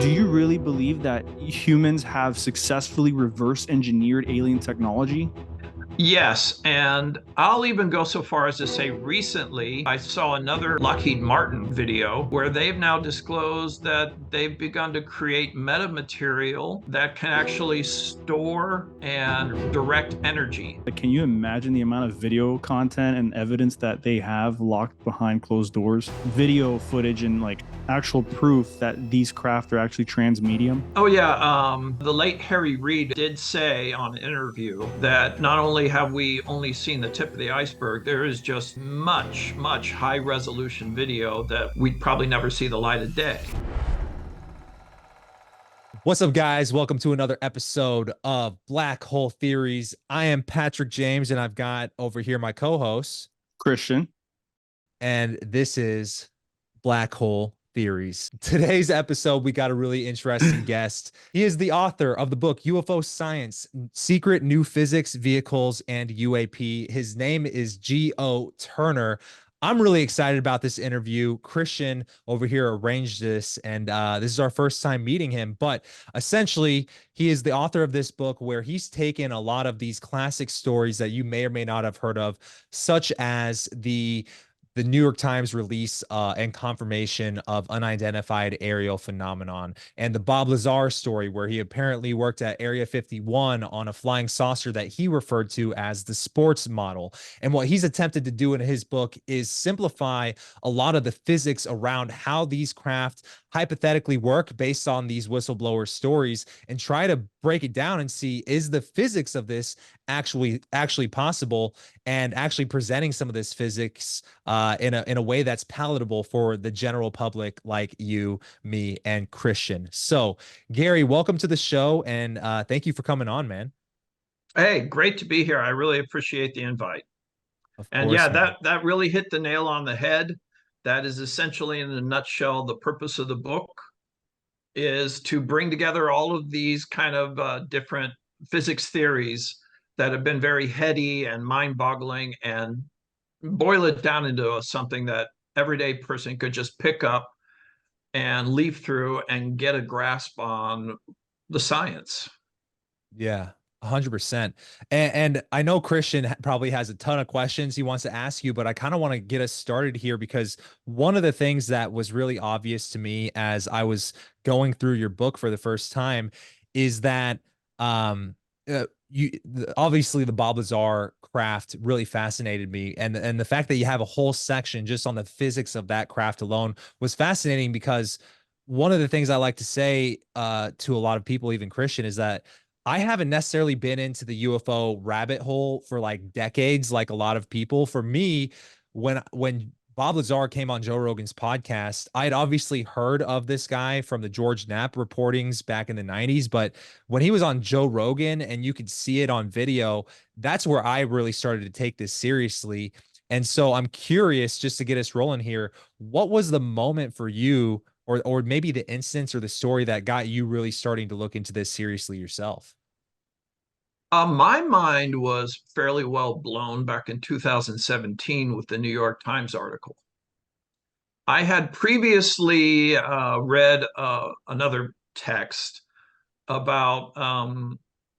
Do you really believe that humans have successfully reverse engineered alien technology? Yes, and I'll even go so far as to say recently I saw another Lockheed Martin video where they've now disclosed that they've begun to create metamaterial that can actually store and direct energy. Like, can you imagine the amount of video content and evidence that they have locked behind closed doors? Video footage and like actual proof that these craft are actually transmedium? Oh yeah, the late Harry Reid did say on an interview that not only have we only seen the tip of the iceberg, there is just much high resolution video that we'd probably never see the light of day. What's up, guys? Welcome to another episode of Black Hole Theories. I am Patrick James, and I've got over here my co-host, Christian. and this is Black Hole Theories. Today's episode, we got a really interesting guest. He is the author of the book UFO Science, Secret New Physics, Vehicles, and UAP. His name is G.O. Turner. I'm really excited about this interview. Christian over here arranged this, and this is our first time meeting him. But essentially, he is the author of this book where he's taken a lot of these classic stories that you may or may not have heard of, such as the New York Times release and confirmation of unidentified aerial phenomenon, and the Bob Lazar story, where he apparently worked at Area 51 on a flying saucer that he referred to as the sports model. And what he's attempted to do in his book is simplify a lot of the physics around how these craft hypothetically work based on these whistleblower stories, and try to break it down and see, is the physics of this actually possible, and actually presenting some of this physics in a way that's palatable for the general public like you, me, and Christian. So, Gary, welcome to the show, and thank you for coming on, man. Hey, great to be here. I really appreciate the invite. Of And yeah, course, man. that really hit the nail on the head. That is essentially, in a nutshell, the purpose of the book is to bring together all of these kind of different physics theories that have been very heady and mind-boggling, and boil it down into something that everyday person could just pick up and leaf through and get a grasp on the science. Yeah, 100%. And I know Christian probably has a ton of questions he wants to ask you, but I kind of want to get us started here, because one of the things that was really obvious to me as I was going through your book for the first time is that obviously the Bob Lazar craft really fascinated me, and the fact that you have a whole section just on the physics of that craft alone was fascinating, because one of the things I like to say to a lot of people, even Christian, is that I haven't necessarily been into the UFO rabbit hole for like decades, like a lot of people. For me, when Bob Lazar came on Joe Rogan's podcast, I had obviously heard of this guy from the George Knapp reportings back in the 90s. But when he was on Joe Rogan and you could see it on video, that's where I really started to take this seriously. And so I'm curious, just to get us rolling here, what was the moment for you, or maybe the instance or the story that got you really starting to look into this seriously yourself? My mind was fairly well blown back in 2017 with the New York Times article. I had previously read another text about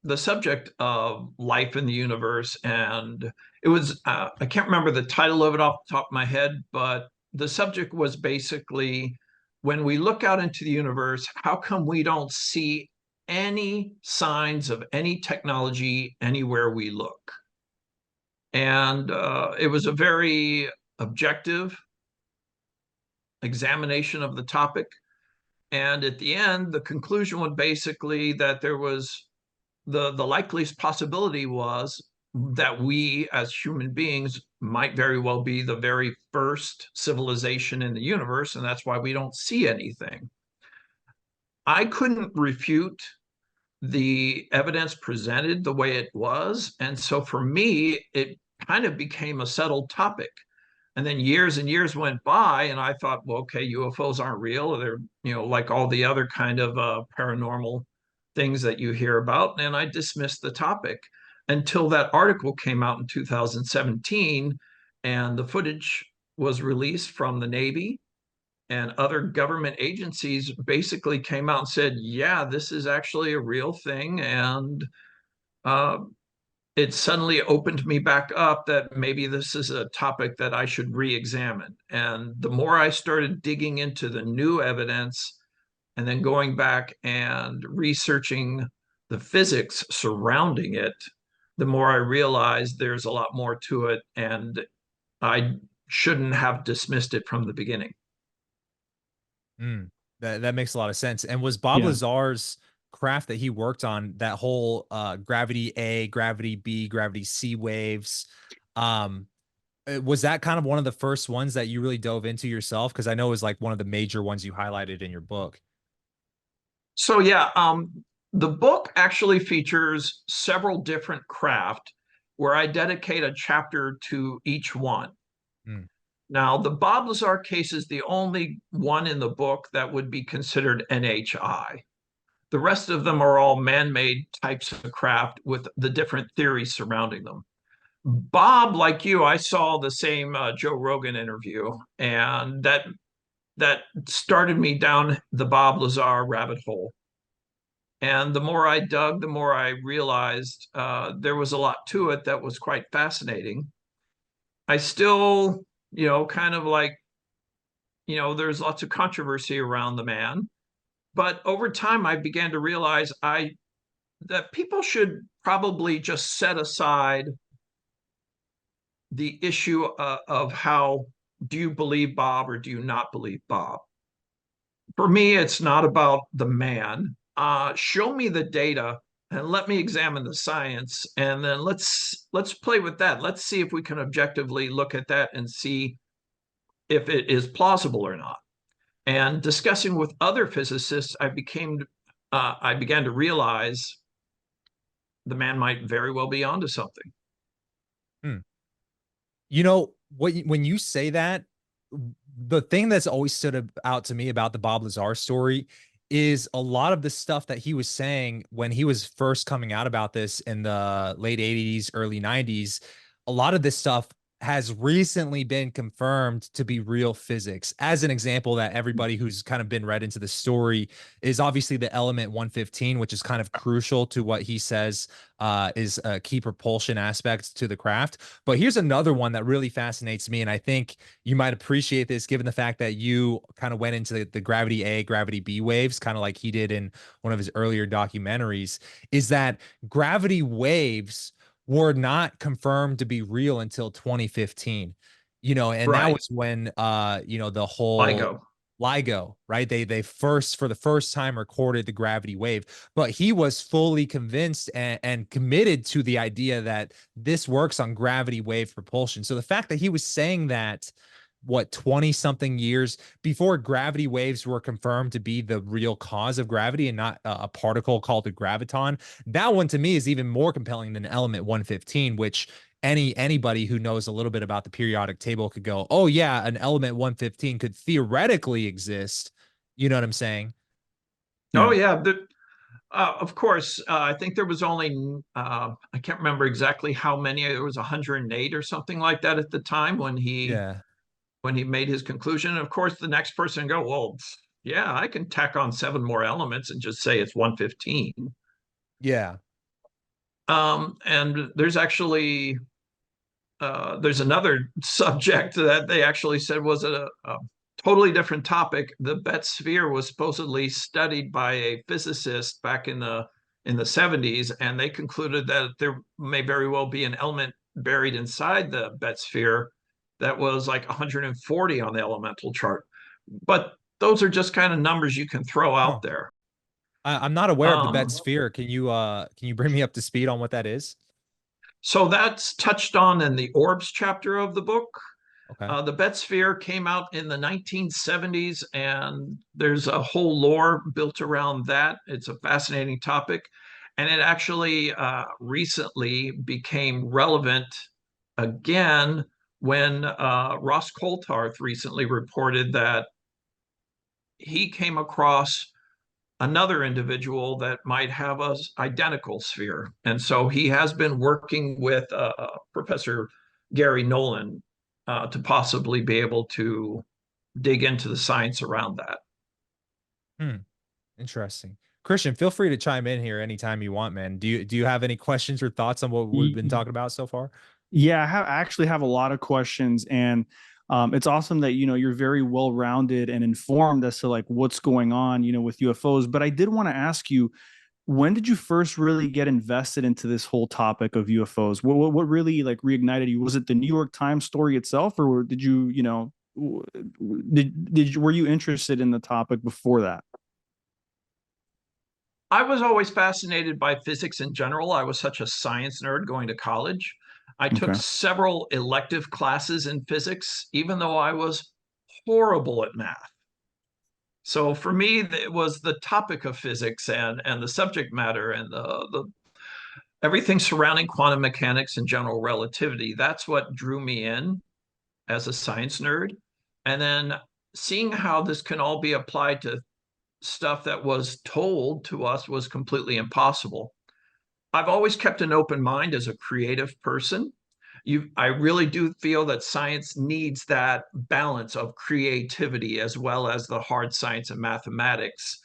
the subject of life in the universe, and it was I can't remember the title of it off the top of my head, but the subject was basically, when we look out into the universe, how come we don't see any signs of any technology anywhere we look? And it was a very objective examination of the topic. And at the end, the conclusion was basically that there was the likeliest possibility was that we as human beings might very well be the very first civilization in the universe, and that's why we don't see anything. I couldn't refute the evidence presented the way it was, and so for me, it kind of became a settled topic. And then years and years went by, and I thought, well, okay, UFOs aren't real. They're, like all the other kind of paranormal things that you hear about. And I dismissed the topic until that article came out in 2017, and the footage was released from the Navy. and other government agencies basically came out and said, yeah, this is actually a real thing. And it suddenly opened me back up that maybe this is a topic that I should re-examine. And the more I started digging into the new evidence and then going back and researching the physics surrounding it, the more I realized there's a lot more to it, and I shouldn't have dismissed it from the beginning. That makes a lot of sense. And was Bob Lazar's craft that he worked on, that whole gravity A, gravity B, gravity C waves, was that kind of one of the first ones that you really dove into yourself? Because I know it was like one of the major ones you highlighted in your book. So yeah, the book actually features several different craft where I dedicate a chapter to each one. Now, the Bob Lazar case is the only one in the book that would be considered NHI. The rest of them are all man-made types of craft with the different theories surrounding them. Bob, like you, I saw the same Joe Rogan interview, and that started me down the Bob Lazar rabbit hole. And the more I dug, the more I realized there was a lot to it that was quite fascinating. I still, kind of like, there's lots of controversy around the man. But over time, I began to realize that people should probably just set aside the issue of how do you believe Bob or do you not believe Bob. For me, it's not about the man. Show me the data and let me examine the science, and then let's play with that. Let's see if we can objectively look at that and see if it is plausible or not. And discussing with other physicists, I began to realize the man might very well be onto something. When you say that, the thing that's always stood out to me about the Bob Lazar story is a lot of the stuff that he was saying when he was first coming out about this in the late 80s, early 90s. A lot of this stuff has recently been confirmed to be real physics. As an example, that everybody who's kind of been read into the story is obviously the element 115, which is kind of crucial to what he says is a key propulsion aspect to the craft. But here's another one that really fascinates me, and I think you might appreciate this given the fact that you kind of went into the gravity A, gravity B waves, kind of like he did in one of his earlier documentaries, is that gravity waves were not confirmed to be real until 2015, and that was when, the whole LIGO, right? They for the first time recorded the gravity wave, but he was fully convinced and committed to the idea that this works on gravity wave propulsion. So the fact that he was saying that, 20 something years before gravity waves were confirmed to be the real cause of gravity and not a particle called a graviton, that one to me is even more compelling than element 115, which anybody who knows a little bit about the periodic table could go, oh yeah, an element 115 could theoretically exist. You know what I'm saying? Oh yeah. Of course, I think there was only, I can't remember exactly how many, there was 108 or something like that at the time when he made his conclusion. And of course, the next person go, well, yeah, I can tack on 7 more elements and just say it's 115. Yeah. And there's actually, there's another subject that they actually said was a totally different topic. The Betz Sphere was supposedly studied by a physicist back in the 70s, and they concluded that there may very well be an element buried inside the Betz Sphere that was like 140 on the elemental chart. But those are just kind of numbers you can throw out there. I'm not aware of the Betz Sphere. Can you bring me up to speed on what that is? So that's touched on in the orbs chapter of the book. Okay. The Betz Sphere came out in the 1970s, and there's a whole lore built around that. It's a fascinating topic, and it actually recently became relevant again when Ross Coulthard recently reported that he came across another individual that might have an identical sphere. And so he has been working with Professor Gary Nolan to possibly be able to dig into the science around that. Interesting. Christian, feel free to chime in here anytime you want, man. Do you have any questions or thoughts on what we've been talking about so far? Yeah, I actually have a lot of questions, and it's awesome that you're very well rounded and informed as to like what's going on, with UFOs. But I did want to ask you, when did you first really get invested into this whole topic of UFOs? What really like reignited you? Was it the New York Times story itself, or did were you interested in the topic before that? I was always fascinated by physics in general. I was such a science nerd going to college. I took Okay. several elective classes in physics, even though I was horrible at math. So for me, it was the topic of physics and the subject matter and the everything surrounding quantum mechanics and general relativity. That's what drew me in as a science nerd. And then seeing how this can all be applied to stuff that was told to us was completely impossible. I've always kept an open mind as a creative person. I really do feel that science needs that balance of creativity as well as the hard science and mathematics.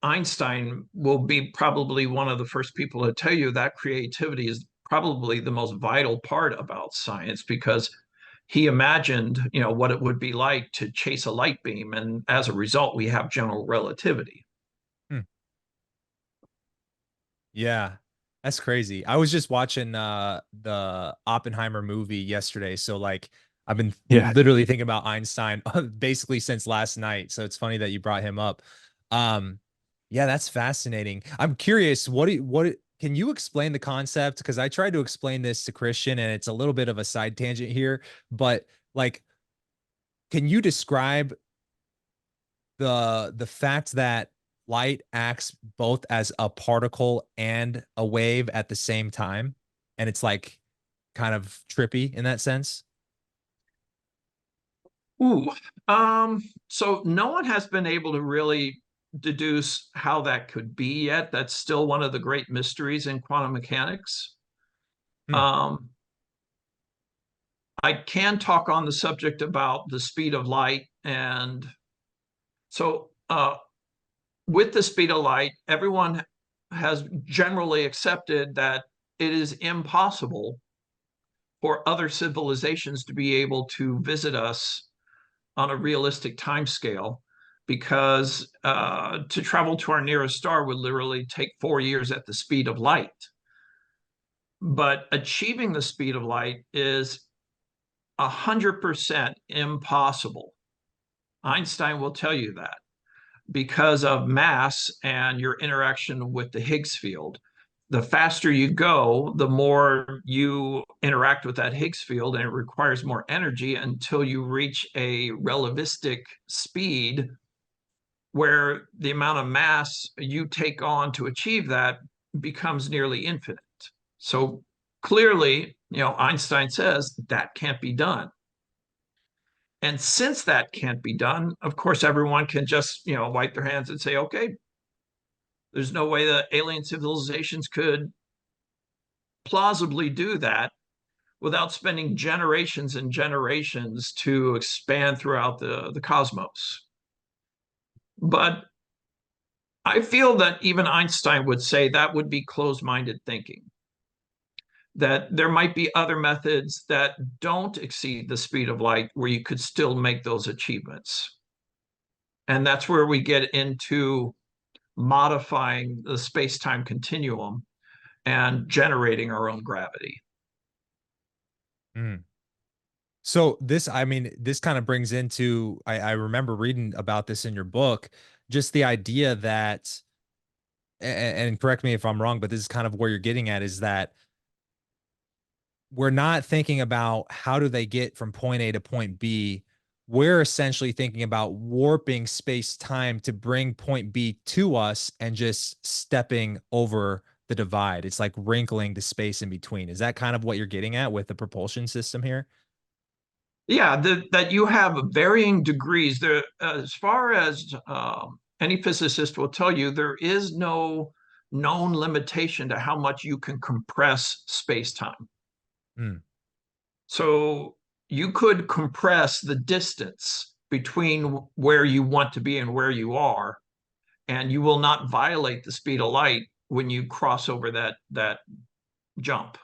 Einstein will be probably one of the first people to tell you that creativity is probably the most vital part about science, because he imagined, what it would be like to chase a light beam, and as a result, we have general relativity. Hmm. Yeah, that's crazy. I was just watching the Oppenheimer movie yesterday, so like I've been Yeah. literally thinking about Einstein basically since last night. So it's funny that you brought him up. Yeah, that's fascinating. I'm curious, what can you explain the concept? Because I tried to explain this to Christian, and it's a little bit of a side tangent here, but like, can you describe the fact that light acts both as a particle and a wave at the same time, and it's like kind of trippy in that sense? Ooh, so no one has been able to really deduce how that could be yet. That's still one of the great mysteries in quantum mechanics. Hmm. Um, I can talk on the subject about the speed of light. And so, with the speed of light, everyone has generally accepted that it is impossible for other civilizations to be able to visit us on a realistic time scale, because to travel to our nearest star would literally take 4 years at the speed of light. But achieving the speed of light is 100% impossible. Einstein will tell you that, because of mass and your interaction with the Higgs field. The faster you go, the more you interact with that Higgs field, and it requires more energy until you reach a relativistic speed where the amount of mass you take on to achieve that becomes nearly infinite. So clearly, Einstein says that can't be done. And since that can't be done, of course, everyone can just, wipe their hands and say, okay, there's no way that alien civilizations could plausibly do that without spending generations and generations to expand throughout the cosmos. But I feel that even Einstein would say that would be closed-minded thinking, that there might be other methods that don't exceed the speed of light where you could still make those achievements. And that's where we get into modifying the space-time continuum and generating our own gravity. Hmm. So this, I mean, this kind of brings into, I remember reading about this in your book, just the idea that, and correct me if I'm wrong, but this is kind of where you're getting at, is that we're not thinking about how do they get from point A to point B. We're essentially thinking about warping space time to bring point B to us and just stepping over the divide. It's like wrinkling the space in between. Is that kind of what you're getting at with the propulsion system here? Yeah, that you have varying degrees there. As far as any physicist will tell you, there is no known limitation to how much you can compress space-time. Hmm. So you could compress the distance, between where you want to be and where you are, and you will not violate the speed of light when you cross over that jump.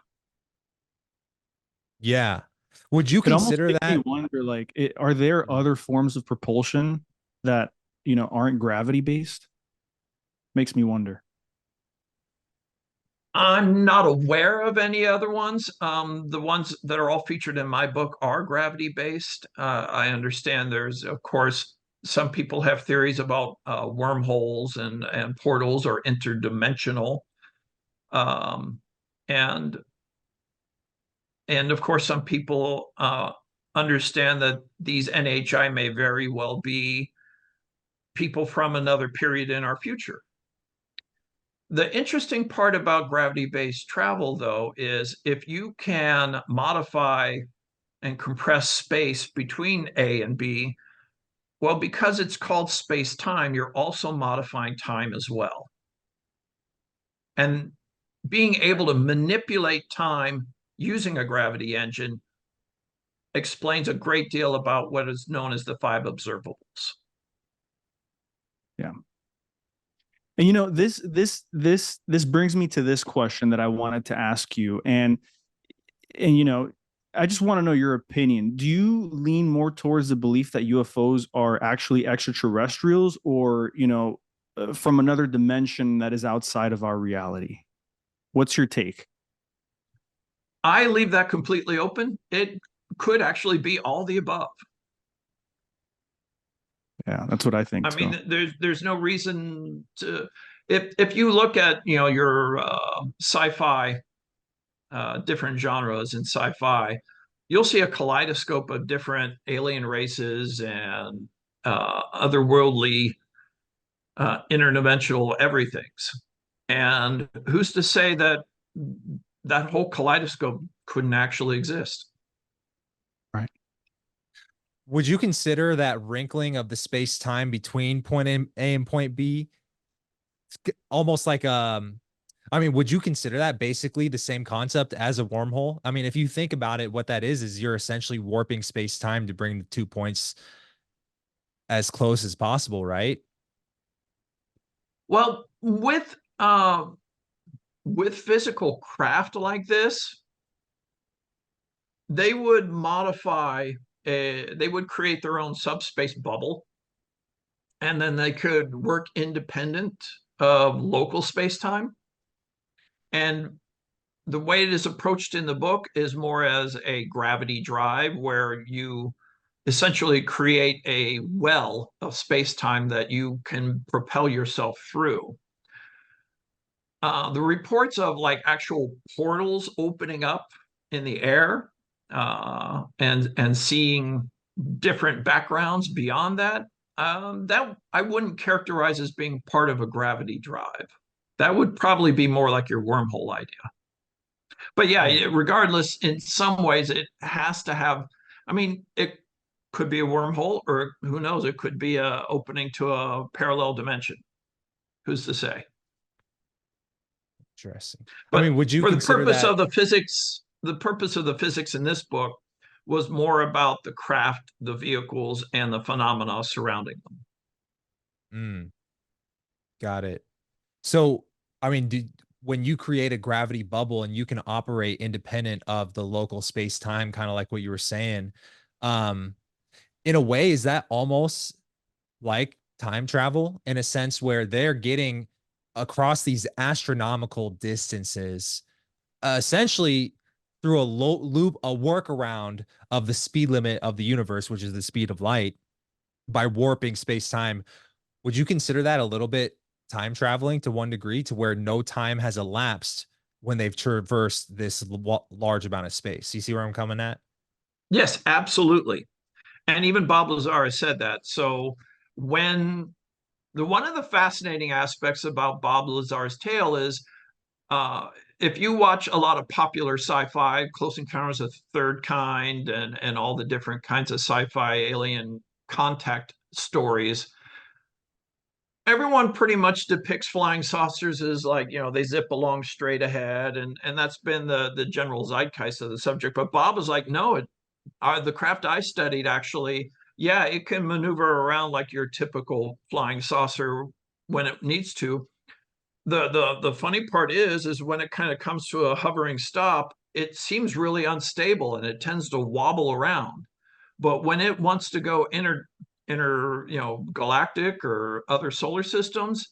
Yeah. Would you It almost consider makes me that? wonder, like, are there other forms of propulsion that, aren't gravity based? Makes me wonder. I'm not aware of any other ones. The ones that are all featured in my book are gravity based. I understand there's, of course, some people have theories about wormholes and portals or interdimensional. Um, and and of course, some people understand that these NHI may very well be people from another period in our future. The interesting part about gravity-based travel, though, is if you can modify and compress space between A and B, well, because it's called space-time, you're also modifying time as well. And being able to manipulate time using a gravity engine explains a great deal about what is known as the 5 observables. Yeah. And this brings me to this question that I wanted to ask you. And I just want to know your opinion. Do you lean more towards the belief that UFOs are actually extraterrestrials, or, from another dimension that is outside of our reality? What's your take? I leave that completely open. It could actually be all the above. Yeah, that's what I think I too. mean, there's no reason to. If you look at your sci-fi, different genres in sci-fi, you'll see a kaleidoscope of different alien races and otherworldly, interdimensional everythings. And who's to say that that whole kaleidoscope couldn't actually exist? Right. Would you consider that wrinkling of the space time between point A and point B almost like I mean, would you consider that basically the same concept as a wormhole? I mean, if you think about it, what that is you're essentially warping space time to bring the 2 points as close as possible, right? Well, with physical craft like this, they would they would create their own subspace bubble, and then they could work independent of local space-time. And the way it is approached in the book is more as a gravity drive, where you essentially create a well of space-time that you can propel yourself through. The reports of like actual portals opening up in the air, and seeing different backgrounds beyond that, that I wouldn't characterize as being part of a gravity drive. That would probably be more like your wormhole idea. But yeah, regardless, in some ways it has to have, I mean, it could be a wormhole, or who knows, it could be a opening to a parallel dimension. Who's to say? Interesting. I But mean, would you for the consider purpose that? of the physics, the purpose of the physics in this book was more about the craft, the vehicles, and the phenomena surrounding them. Mm, got it. So, I mean, when you create a gravity bubble and you can operate independent of the local space time, kind of like what you were saying, um, in a way, is that almost like time travel in a sense where they're getting across these astronomical distances, essentially through a loop, a workaround of the speed limit of the universe, which is the speed of light, by warping space time? Would you consider that a little bit time traveling to one degree, to where no time has elapsed when they've traversed this large amount of space? You see where I'm coming at? Yes, absolutely. And even Bob Lazar has said that. So when one of the fascinating aspects about Bob Lazar's tale is, uh, if you watch a lot of popular sci-fi, Close Encounters of the Third Kind, and all the different kinds of sci-fi alien contact stories, everyone pretty much depicts flying saucers as, like, they zip along straight ahead, and that's been the general zeitgeist of the subject. But Bob was like, no, the craft I studied actually yeah, it can maneuver around like your typical flying saucer when it needs to. The funny part is when it kind of comes to a hovering stop, it seems really unstable and it tends to wobble around. But when it wants to go galactic or other solar systems,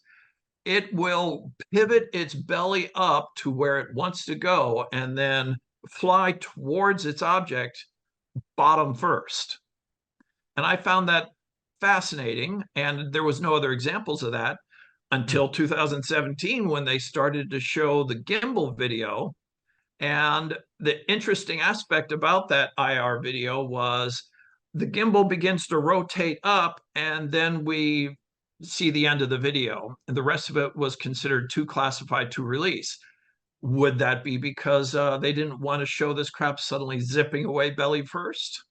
it will pivot its belly up to where it wants to go and then fly towards its object bottom first. And I found that fascinating. And there was no other examples of that until 2017 when they started to show the gimbal video. And the interesting aspect about that IR video was the gimbal begins to rotate up, and then we see the end of the video. And the rest of it was considered too classified to release. Would that be because they didn't want to show this crap suddenly zipping away belly first?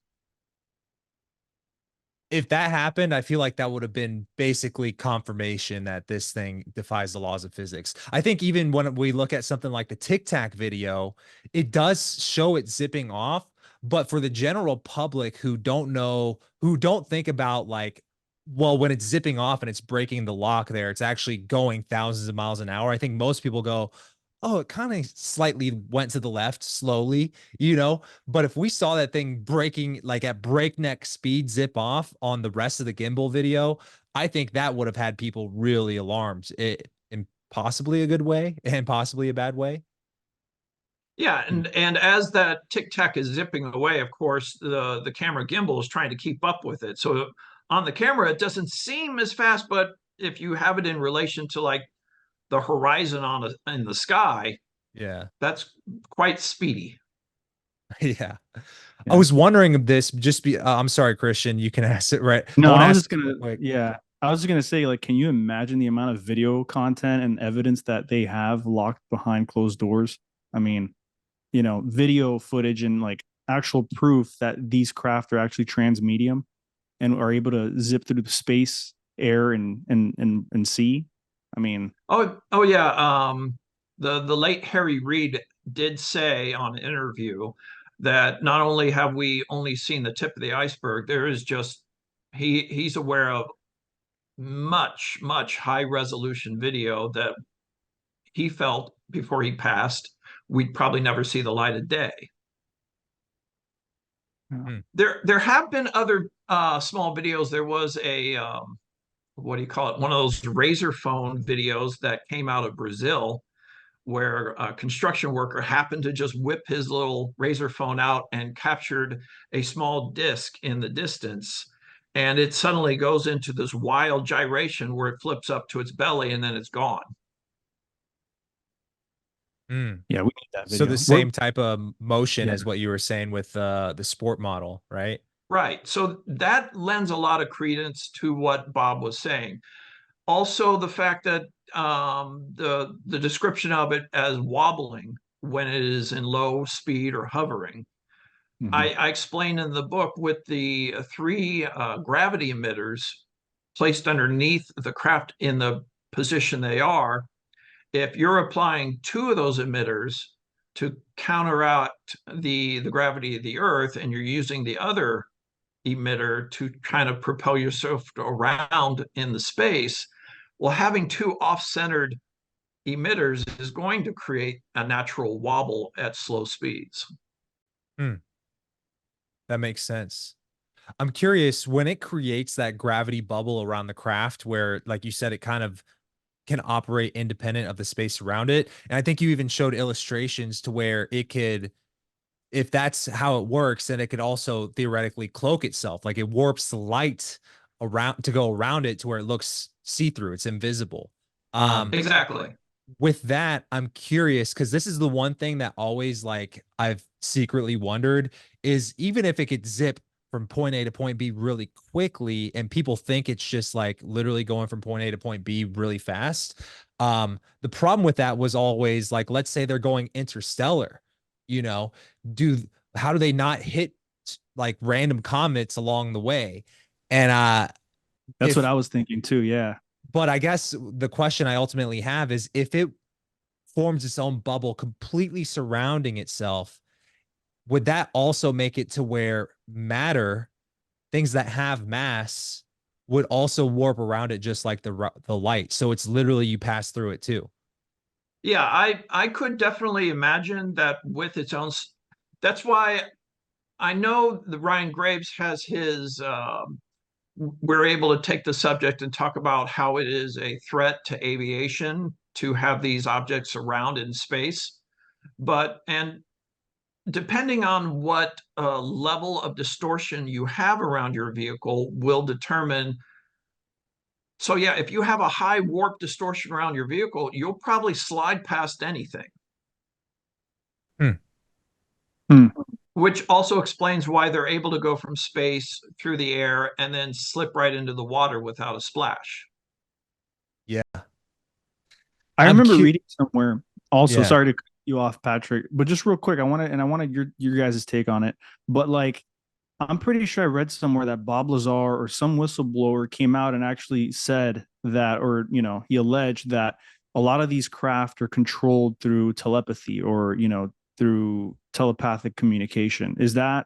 If that happened, I feel like that would have been basically confirmation that this thing defies the laws of physics. I think even when we look at something like the Tic Tac video, it does show it zipping off. But for the general public who don't know, who don't think about like, well, when it's zipping off and it's breaking the lock there, it's actually going thousands of miles an hour. I think most people go, oh, it kind of slightly went to the left slowly, you know? But if we saw that thing breaking like at breakneck speed zip off on the rest of the gimbal video, I think that would have had people really alarmed in possibly a good way and possibly a bad way. Yeah, and as that Tic Tac is zipping away, of course, the camera gimbal is trying to keep up with it. So on the camera, it doesn't seem as fast, but if you have it in relation to like the horizon in the sky, Yeah. that's quite speedy. Yeah. I Yeah. was wondering if this just be, I'm sorry, Christian, you can ask it, right? No, I I was ask just gonna, yeah, I was just gonna say, like, can you imagine the amount of video content and evidence that they have locked behind closed doors? I mean, video footage and like actual proof that these craft are actually transmedium and are able to zip through the space, air, and sea. I mean, Oh yeah. The late Harry Reid did say on an interview that not only have we only seen the tip of the iceberg, there is just he's aware of much high resolution video that he felt before he passed we'd probably never see the light of day. Hmm. There have been other small videos. There was a what do you call it? One of those razor phone videos that came out of Brazil where a construction worker happened to just whip his little razor phone out and captured a small disc in the distance. And it suddenly goes into this wild gyration where it flips up to its belly and then it's gone. yeah, we need that So video. the same type of motion Yeah. as what you were saying with the sport model, right? Right. So that lends a lot of credence to what Bob was saying. Also, the fact that the description of it as wobbling when it is in low speed or hovering. Mhm. I explain in the book with the three gravity emitters placed underneath the craft in the position they are. If you're applying two of those emitters to counteract the gravity of the Earth, and you're using the other emitter to kind of propel yourself around in the space, well, having two off-centered emitters is going to create a natural wobble at slow speeds. Hmm. That makes sense. I'm curious when it creates that gravity bubble around the craft where, like you said, it kind of can operate independent of the space around it. And I think you even showed illustrations to where it could, if that's how it works, then it could also theoretically cloak itself. Like it warps the light around to go around it to where it looks see-through. It's invisible. Exactly. With that, I'm curious because this is the one thing that always like I've secretly wondered is even if it could zip from point A to point B really quickly and people think it's just like literally going from point A to point B really fast. The problem with that was always like, let's say they're going interstellar, you know, do how do they not hit like random comets along the way? And That's what if I was thinking too. Yeah. but I guess the question I ultimately have is if it forms its own bubble completely surrounding itself, would that also make it to where matter things that have mass would also warp around it just like the light. So it's literally you pass through it too. Yeah, I could definitely imagine that with its own. That's why I know the Ryan Graves has his. We're able to take the subject and talk about how it is a threat to aviation to have these objects around in space. But and depending on what level of distortion you have around your vehicle will determine. So yeah, if you have a high warp distortion around your vehicle, you'll probably slide past anything. Hmm. Hmm. Which also explains why they're able to go from space through the air and then slip right into the water without a splash. Yeah. I I'm remember cute. reading somewhere also, Yeah. sorry to cut you off, Patrick, but just real quick, I wanted your guys' take on it. But like I'm pretty sure I read somewhere that Bob Lazar or some whistleblower came out and actually said that, or he alleged that a lot of these craft are controlled through telepathy or through telepathic communication. Is that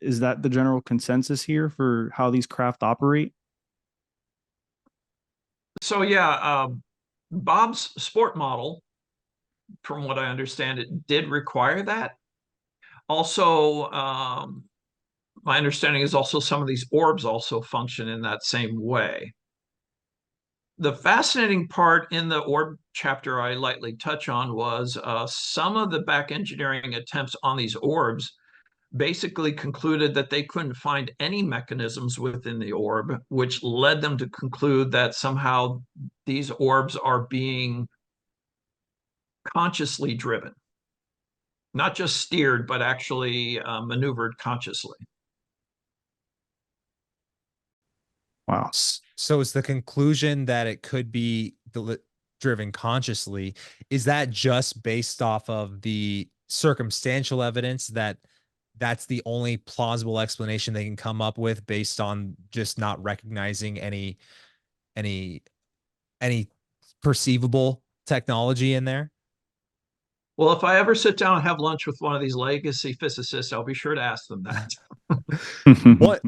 the general consensus here for how these craft operate? So yeah, Bob's sport model, from what I understand, it did require that. Also, my understanding is also some of these orbs also function in that same way. The fascinating part in the orb chapter I lightly touch on was some of the back engineering attempts on these orbs basically concluded that they couldn't find any mechanisms within the orb, which led them to conclude that somehow these orbs are being consciously driven, not just steered, but actually maneuvered consciously. Wow. So is the conclusion that it could be driven consciously, is that just based off of the circumstantial evidence that that's the only plausible explanation they can come up with based on just not recognizing any any perceivable technology in there? Well, if I ever sit down and have lunch with one of these legacy physicists, I'll be sure to ask them that. What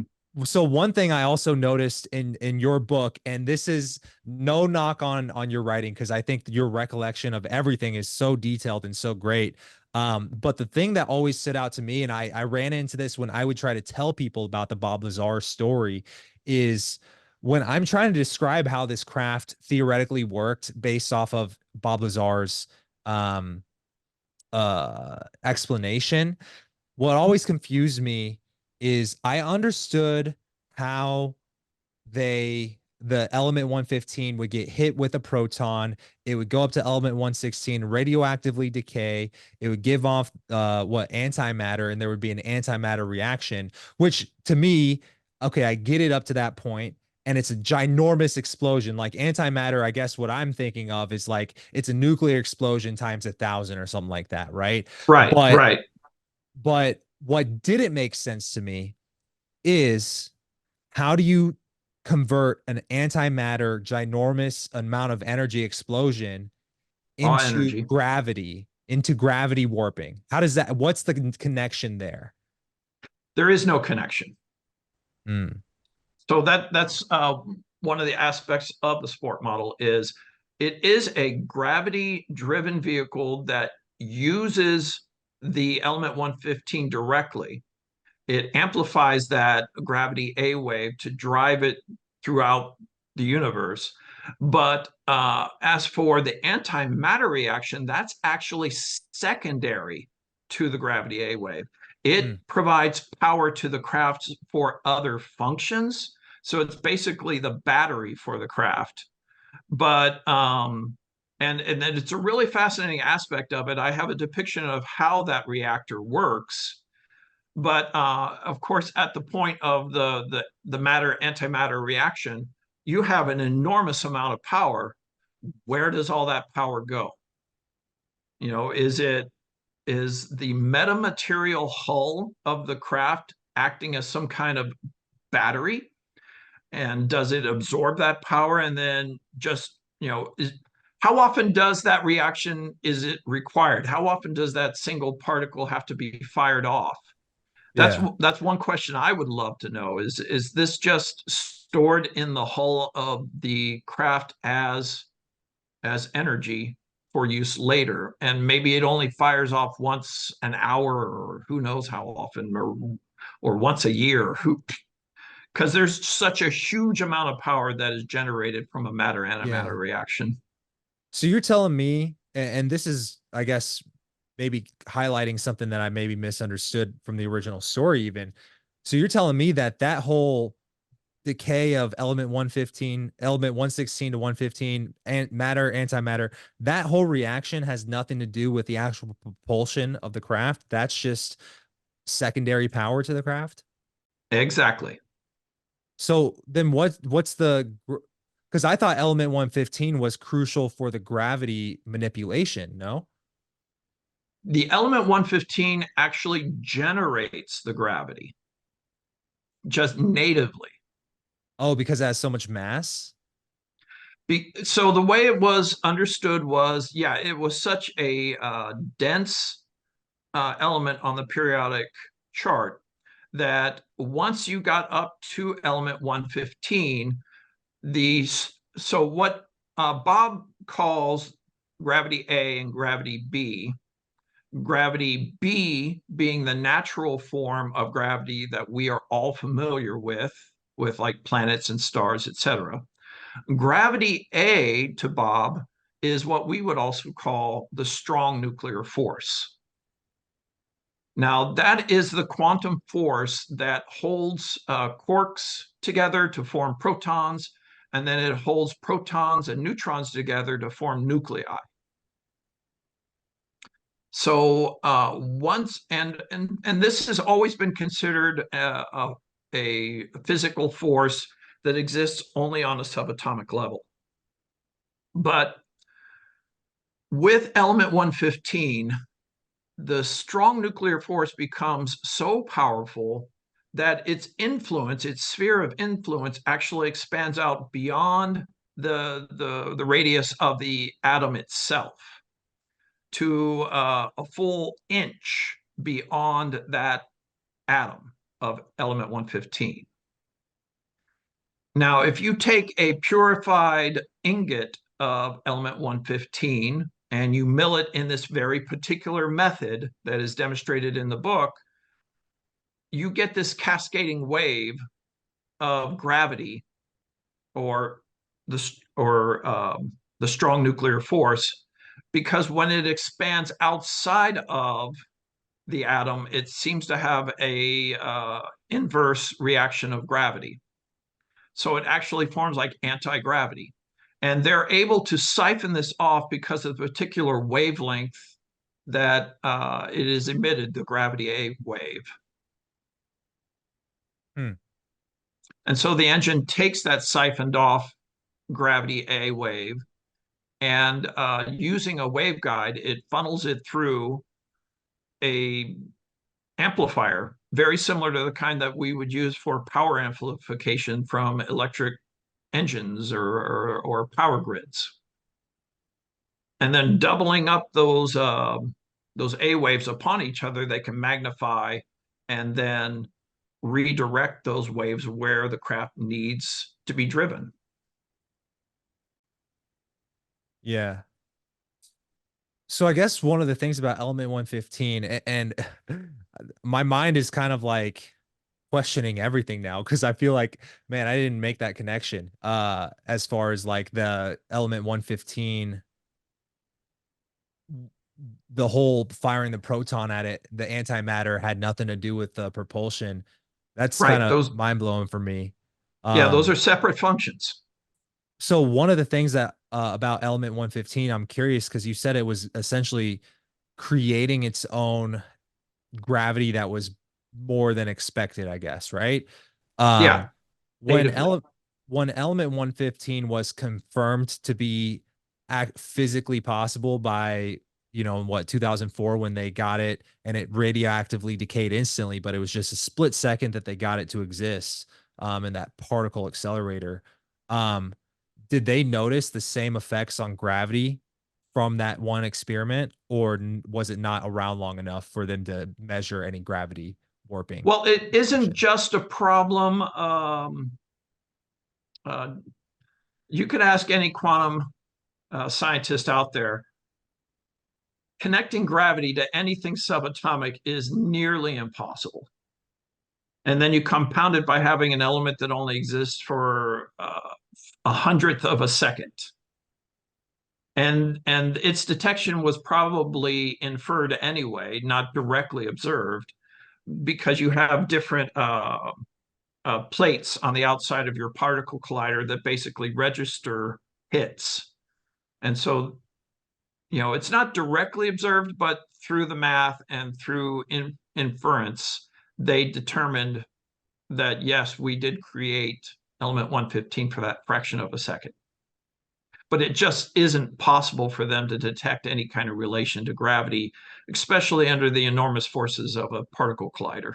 so one thing I also noticed in your book, and this is no knock on your writing, because I think your recollection of everything is so detailed and so great. But the thing that always stood out to me, and I ran into this when I would try to tell people about the Bob Lazar story, is when I'm trying to describe how this craft theoretically worked based off of Bob Lazar's um explanation. What always confused me is I understood how the element 115 would get hit with a proton. It would go up to element 116, radioactively decay. It would give off antimatter, and there would be an antimatter reaction, which to me, okay, I get it up to that point. And it's a ginormous explosion. Like antimatter, I guess what I'm thinking of is like it's a nuclear explosion times 1,000 or something like that, right? Right, But right. but what didn't make sense to me is how do you convert an antimatter ginormous amount of energy explosion Raw into energy. gravity warping? How does that, what's the connection there? There is no connection. Mm. So that's one of the aspects of the sport model is it is a gravity-driven vehicle that uses the element 115 directly. It amplifies that gravity A wave to drive it throughout the universe. But as for the antimatter reaction, that's actually secondary to the gravity A wave. It provides power to the craft for other functions. So it's basically the battery for the craft. But and then it's a really fascinating aspect of it. I have a depiction of how that reactor works. But of course, at the point of the matter antimatter reaction, you have an enormous amount of power. Where does all that power go? Is the metamaterial hull of the craft acting as some kind of battery? And does it absorb that power and then just, how often does that reaction, is it required? How often does that single particle have to be fired off? Yeah. That's one question I would love to know. Is this just stored in the hull of the craft as energy for use later, and maybe it only fires off once an hour, or who knows how often, or once a year? Who Because there's such a huge amount of power that is generated from a matter antimatter Yeah. reaction. So you're telling me, and this is, I guess, maybe highlighting something that I maybe misunderstood from the original story even. So you're telling me that that whole decay of element 115, element 116 to 115, and matter, antimatter, that whole reaction has nothing to do with the actual propulsion of the craft. That's just secondary power to the craft. Exactly. So then what's the, because I thought element 115 was crucial for the gravity manipulation, no? The element 115 actually generates the gravity just natively. Oh, because it has so much mass? So the way it was understood was, yeah, it was such a dense element on the periodic chart that once you got up to element 115, so what Bob calls gravity A and gravity B, gravity B being the natural form of gravity that we are all familiar with like planets and stars, etc. Gravity A to Bob is what we would also call the strong nuclear force. Now, that is the quantum force that holds quarks together to form protons, and then it holds protons and neutrons together to form nuclei. So and this has always been considered a physical force that exists only on a subatomic level. But with element 115, the strong nuclear force becomes so powerful that its influence, its sphere of influence, actually expands out beyond the radius of the atom itself to a full inch beyond that atom of element 115. Now, if you take a purified ingot of element 115 and you mill it in this very particular method that is demonstrated in the book, you get this cascading wave of gravity, or the strong nuclear force, because when it expands outside of the atom, it seems to have a inverse reaction of gravity. So it actually forms like anti-gravity. And they're able to siphon this off because of the particular wavelength that it is emitted, the gravity A wave. Hmm. And so the engine takes that siphoned off gravity A wave, and using a waveguide, it funnels it through a amplifier, very similar to the kind that we would use for power amplification from electric engines or power grids. And then doubling up those A waves upon each other, they can magnify and then redirect those waves where the craft needs to be driven. Yeah. So I guess one of the things about element 115, and my mind is kind of like questioning everything now, because I feel like, man, I didn't make that connection as far as like the element 115, the whole firing the proton at it, the antimatter had nothing to do with the propulsion. That's kind Right. of mind blowing for me. Those are separate functions. So one of the things that about element 115, I'm curious because you said it was essentially creating its own gravity that was more than expected, I guess, right? Yeah, Um, when natively. when element 115 was confirmed to be physically possible by, you know, what, 2004, when they got it and it radioactively decayed instantly, but it was just a split second that they got it to exist in that particle accelerator. Um, did they notice the same effects on gravity from that one experiment, or was it not around long enough for them to measure any gravity warping? Well, it isn't just a problem. You could ask any quantum scientist out there. Connecting gravity to anything subatomic is nearly impossible. And then you compound it by having an element that only exists for a hundredth of a second. And its detection was probably inferred anyway, not directly observed, because you have different plates on the outside of your particle collider that basically register hits. And so, it's not directly observed, but through the math and through inference, they determined that, yes, we did create element 115 for that fraction of a second. But it just isn't possible for them to detect any kind of relation to gravity, especially under the enormous forces of a particle collider.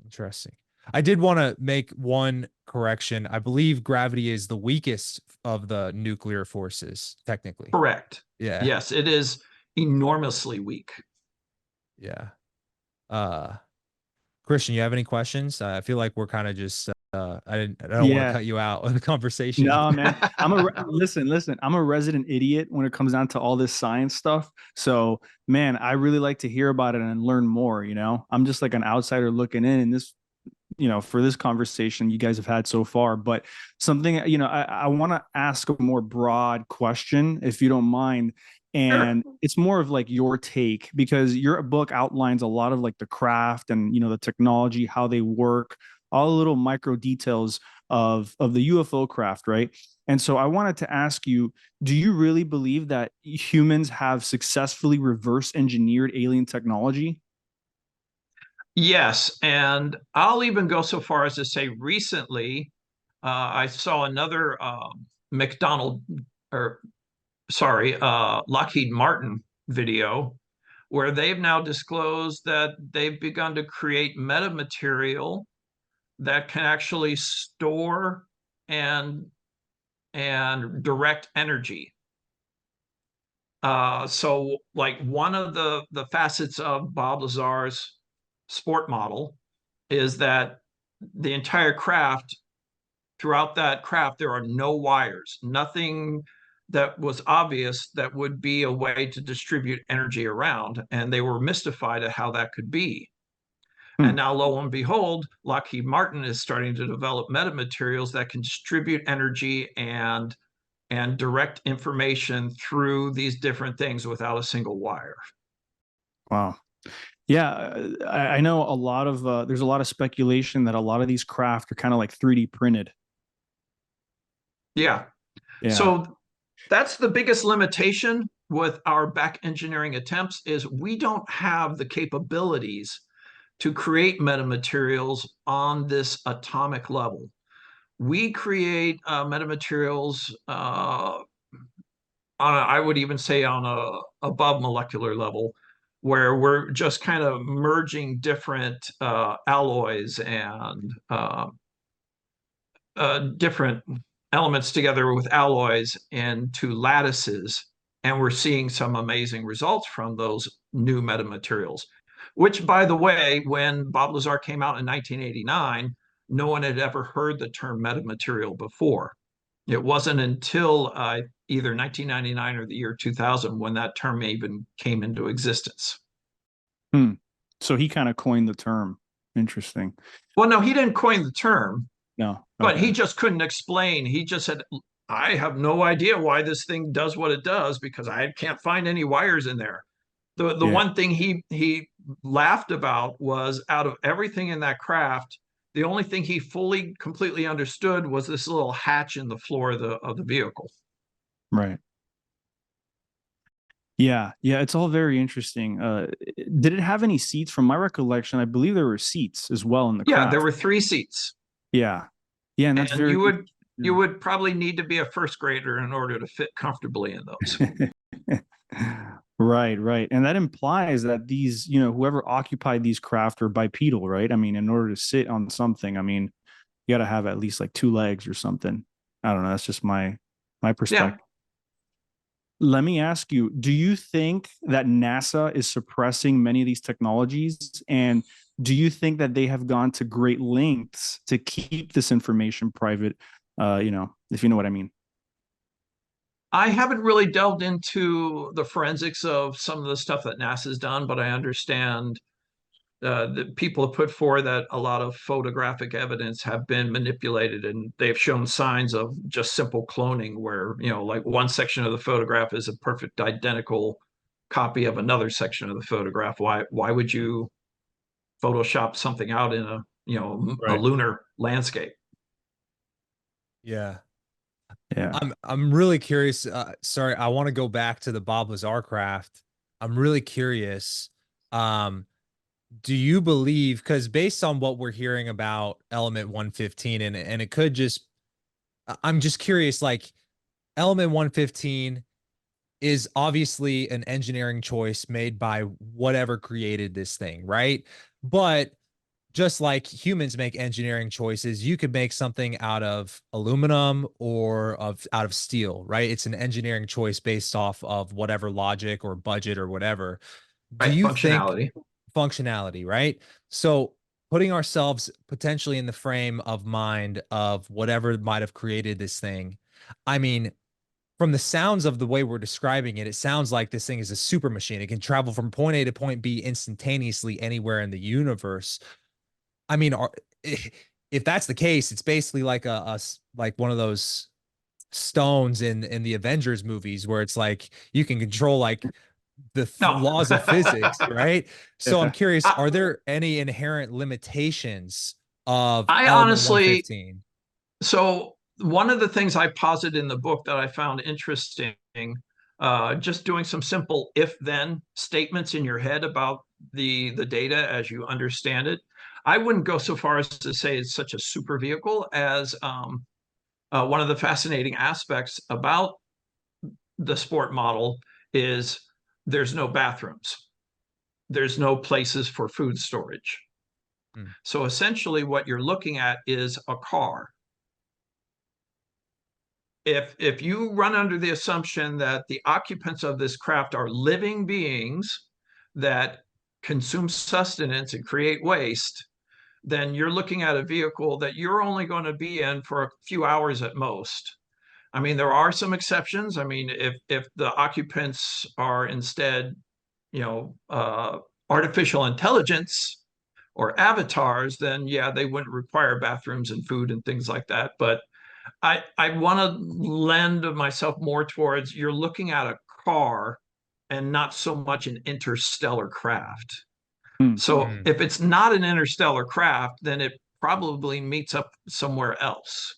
Interesting. I did want to make one correction. I believe gravity is the weakest of the nuclear forces, technically. Correct. Yeah. Yes, it is enormously weak. Yeah. Christian, you have any questions? I feel like we're kind of just I don't want to cut you out of the conversation. No, man. Listen, I'm a resident idiot when it comes down to all this science stuff. So, man, I really like to hear about it and learn more, I'm just like an outsider looking in, and this, for this conversation you guys have had so far. But something, I want to ask a more broad question, if you don't mind. And it's more of like your take, because your book outlines a lot of like the craft and, the technology, how they work, all the little micro details of the UFO craft, right? And so I wanted to ask you, do you really believe that humans have successfully reverse engineered alien technology? Yes, and I'll even go so far as to say recently, I saw another Lockheed Martin video where they've now disclosed that they've begun to create metamaterial that can actually store and direct energy. So like one of the facets of Bob Lazar's sport model is that the entire craft, throughout that craft, there are no wires, nothing that was obvious that would be a way to distribute energy around. And they were mystified at how that could be. And now, lo and behold, Lockheed Martin is starting to develop metamaterials that can distribute energy and direct information through these different things without a single wire. Wow. Yeah, I know a lot of there's a lot of speculation that a lot of these craft are kind of like 3D printed. Yeah. So that's the biggest limitation with our back engineering attempts, is we don't have the capabilities to create metamaterials on this atomic level. We create metamaterials I would even say on a above molecular level, where we're just kind of merging different alloys and different elements together with alloys into lattices. And we're seeing some amazing results from those new metamaterials, which, by the way, when Bob Lazar came out in 1989, no one had ever heard the term metamaterial before. It wasn't until either 1999 or the year 2000 when that term even came into existence. So he kind of coined the term. Interesting. Well, no, he didn't coin the term. No. Okay. But he just couldn't explain. He just said, I have no idea why this thing does what it does, because I can't find any wires in there. The one thing he laughed about was, out of everything in that craft, the only thing he fully, completely understood was this little hatch in the floor of the vehicle. Right. Yeah, it's all very interesting. Did it have any seats? From my recollection, I believe there were seats as well in the craft. Yeah, there were 3 seats. Yeah, and that's very. You would probably need to be a first grader in order to fit comfortably in those. Right. And that implies that these, whoever occupied these craft are bipedal, right? I mean, in order to sit on something, I mean, you got to have at least like 2 legs or something. I don't know. That's just my perspective. Let me ask you, do you think that NASA is suppressing many of these technologies? And do you think that they have gone to great lengths to keep this information private? If you know what I mean. I haven't really delved into the forensics of some of the stuff that NASA's done, but I understand that people have put forward that a lot of photographic evidence have been manipulated, and they've shown signs of just simple cloning where, like one section of the photograph is a perfect identical copy of another section of the photograph. Why would you Photoshop something out in a Right. lunar landscape? Yeah. Yeah. I'm really curious. Sorry, I want to go back to the Bob Lazar Craft. I'm really curious. Um, do you believe, because based on what we're hearing about element 115, and it could just, I'm just curious, like element 115 is obviously an engineering choice made by whatever created this thing, right? But just like humans make engineering choices, you could make something out of aluminum or out of steel, right? It's an engineering choice based off of whatever logic or budget or whatever. Do Right, you think functionality. functionality, right? So putting ourselves potentially in the frame of mind of whatever might have created this thing. I mean, from the sounds of the way we're describing it, it sounds like this thing is a super machine. It can travel from point A to point B instantaneously anywhere in the universe. I mean, if that's the case, it's basically like like one of those stones in the Avengers movies where it's like you can control like the No. laws of physics, right? So I'm Yeah. curious, I, are there any inherent limitations of I element honestly, 115? so one of the things I posit in the book that I found interesting, just doing some simple if-then statements in your head about the data as you understand it. I wouldn't go so far as to say it's such a super vehicle as one of the fascinating aspects about the sport model is there's no bathrooms. There's no places for food storage. Hmm. So essentially what you're looking at is a car. If you run under the assumption that the occupants of this craft are living beings that consume sustenance and create waste, then you're looking at a vehicle that you're only going to be in for a few hours at most. I mean, there are some exceptions. I mean, if the occupants are instead, you know, artificial intelligence or avatars, then yeah, they wouldn't require bathrooms and food and things like that. But I want to lend myself more towards you're looking at a car and not so much an interstellar craft. Hmm. So Hmm. if it's not an interstellar craft, then it probably meets up somewhere else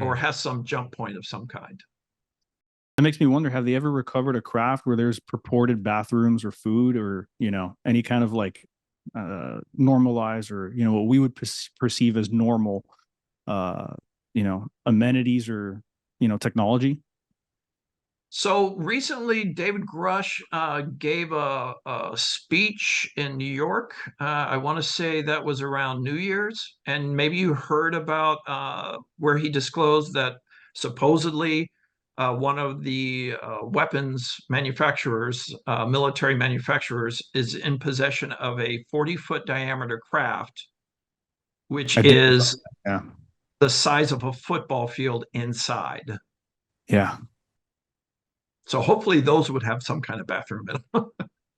or Hmm. has some jump point of some kind. That makes me wonder, have they ever recovered a craft where there's purported bathrooms or food or, any kind of like normalized or, what we would perceive as normal, amenities or, technology? So recently, David Grush gave a speech in New York. I want to say that was around New Year's. And maybe you heard about where he disclosed that supposedly one of the weapons manufacturers, military manufacturers, is in possession of a 40-foot diameter craft, which I did hear about is that. Yeah. the size of a football field inside. Yeah. So hopefully those would have some kind of bathroom in them.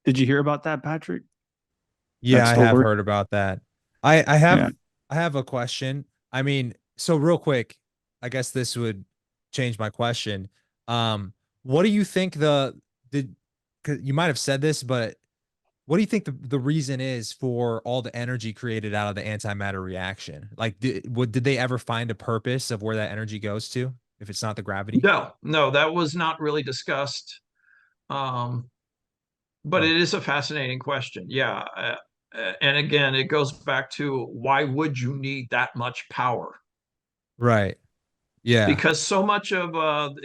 Did you hear about that, Patrick? Yeah, That I have story? heard about that. I have Yeah. I have a question. I mean, so real quick, I guess this would change my question. What do you think did 'cause you might have said this, but what do you think the reason is for all the energy created out of the antimatter reaction? Like, did they ever find a purpose of where that energy goes to if it's not the gravity? No, that was not really discussed. Um, but Oh, it is a fascinating question. Yeah. And again, it goes back to why would you need that much power? right. Yeah. Because so much of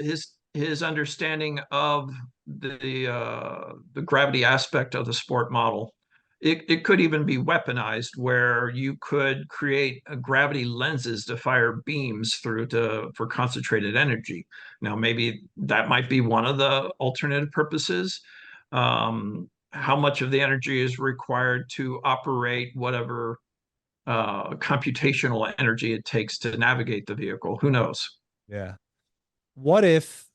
his understanding of the gravity aspect of the sport model it could even be weaponized, where you could create gravity lenses to fire beams through for concentrated energy. Now, maybe that might be one of the alternative purposes. How much of the energy is required to operate whatever computational energy it takes to navigate the vehicle? Who knows? Yeah. What if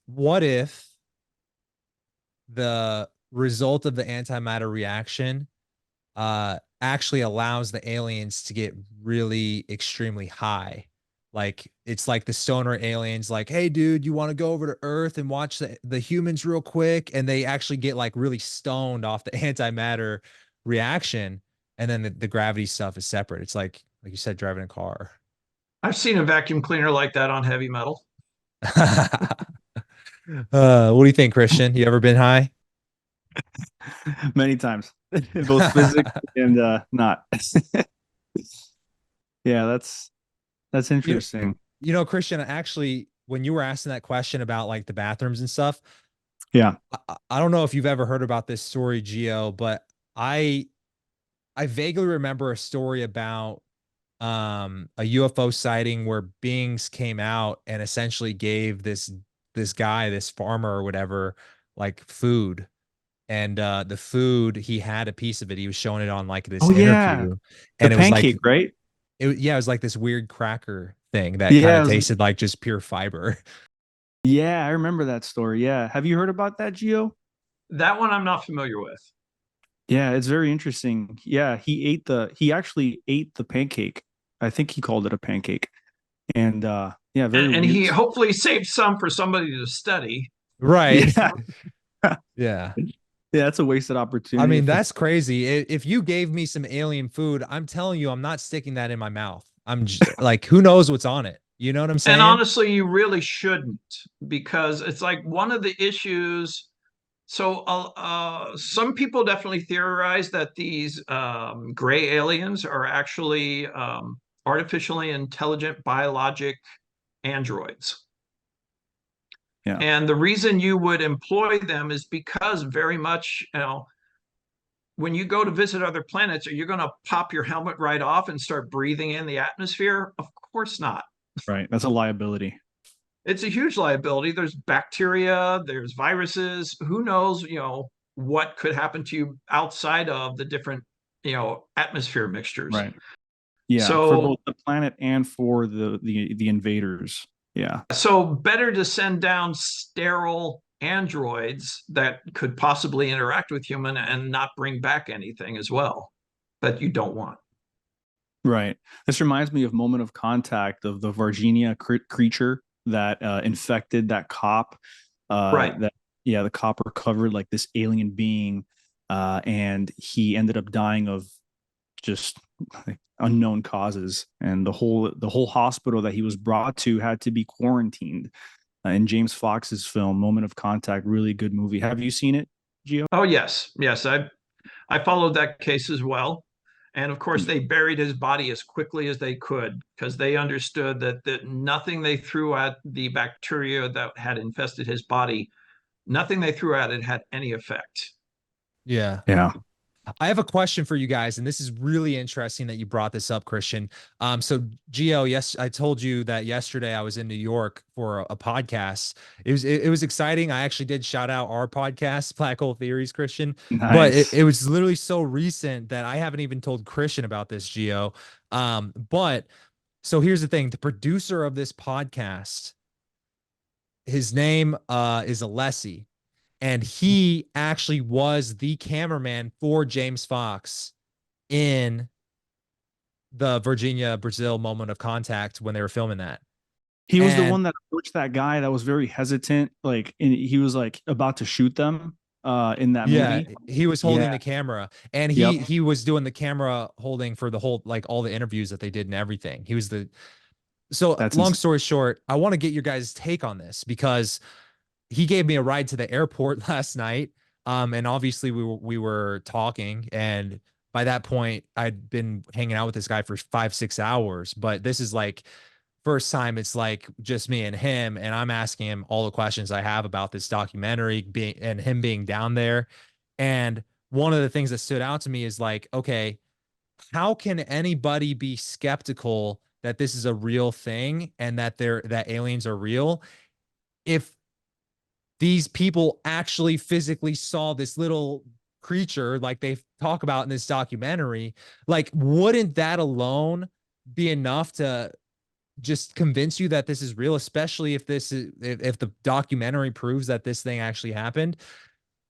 the result of the antimatter reaction actually allows the aliens to get really extremely high? Like, it's like the stoner aliens, like, hey dude, you want to go over to Earth and watch the humans real quick? And they actually get like really stoned off the antimatter reaction, and then the gravity stuff is separate. It's like you said, driving a car. I've seen a vacuum cleaner like that on heavy metal. What do you think, Christian? You ever been high? Many times, both physics and not. Yeah, that's You, interesting. Christian, actually, when you were asking that question about like the bathrooms and stuff, Yeah. I don't know if you've ever heard about this story, G.O, but I vaguely remember a story about a UFO sighting where beings came out and essentially gave this guy, this farmer or whatever, like food. And the food, he had a piece of it. He was showing it on like this Oh yeah, interview, the and it was like pancake, right? it was like this weird cracker thing that kind Yeah, of tasted like just pure fiber. yeah, I remember that story. Yeah, have you heard about that, Geo? That one I'm not familiar with. Yeah, it's very interesting. Yeah, he actually ate the pancake. I think he called it a pancake. And yeah, very And weird. he hopefully saved some for somebody to study. Right. Yeah. Yeah. Yeah, that's a wasted I opportunity mean, for that's crazy. If you gave me some alien food, I'm telling you, I'm not sticking that in my mouth. I'm just, like, who knows what's on it? You know what I'm And saying? honestly, you really shouldn't, because it's like one of the issues. So some people definitely theorize that these gray aliens are actually artificially intelligent biologic androids. yeah. And the reason you would employ them is because very much, when you go to visit other planets, are you going to pop your helmet right off and start breathing in the atmosphere? Of course not. Right. That's a liability. It's a huge liability. There's bacteria, there's viruses. Who knows, what could happen to you outside of the different, atmosphere mixtures. Right. Yeah, for both So, the planet and for the invaders. Yeah. so better to send down sterile androids that could possibly interact with human and not bring back anything as well that you don't want. Right. This reminds me of Moment of Contact, of the Varginha creature that infected that cop. Right. That yeah, the cop recovered like this alien being, and he ended up dying of just like, unknown causes, and the whole hospital that he was brought to had to be quarantined. In James Fox's film Moment of Contact, really good movie. Have you seen it, Gio? Oh, yes. Yes. I followed that case as well. And of course, they buried his body as quickly as they could, because they understood that nothing they threw at the bacteria that had infested his body, nothing they threw at it had any effect. Yeah. Yeah. I have a question for you guys, and this is really interesting that you brought this up, Christian. So Gio, yes, I told you that yesterday I was in New York for a podcast. It was exciting. I actually did shout out our podcast, Black Hole Theories, Christian, but Nice. it was literally so recent that I haven't even told Christian about this, Gio. But so here's the thing: the producer of this podcast, his name is Alessi, and he actually was the cameraman for James Fox in the Virginia, Brazil Moment of Contact when they were filming that. He was the And one that approached that guy that was very hesitant, like he was like about to shoot them in that yeah, movie. he was holding Yeah. the camera, and Yep. he was doing the camera holding for the whole, like, all the interviews that they did and everything. He was the So That's long insane. story short, I want to get your guys' take on this, because he gave me a ride to the airport last night. And obviously we were talking, and by that point I'd been hanging out with this guy for 5-6 hours. But this is like first time it's like just me and him, and I'm asking him all the questions I have about this documentary being and him being down there. And one of the things that stood out to me is like, okay, how can anybody be skeptical that this is a real thing and that that aliens are real if these people actually physically saw this little creature like they talk about in this documentary? Like, wouldn't that alone be enough to just convince you that this is real, especially if this is if the documentary proves that this thing actually happened?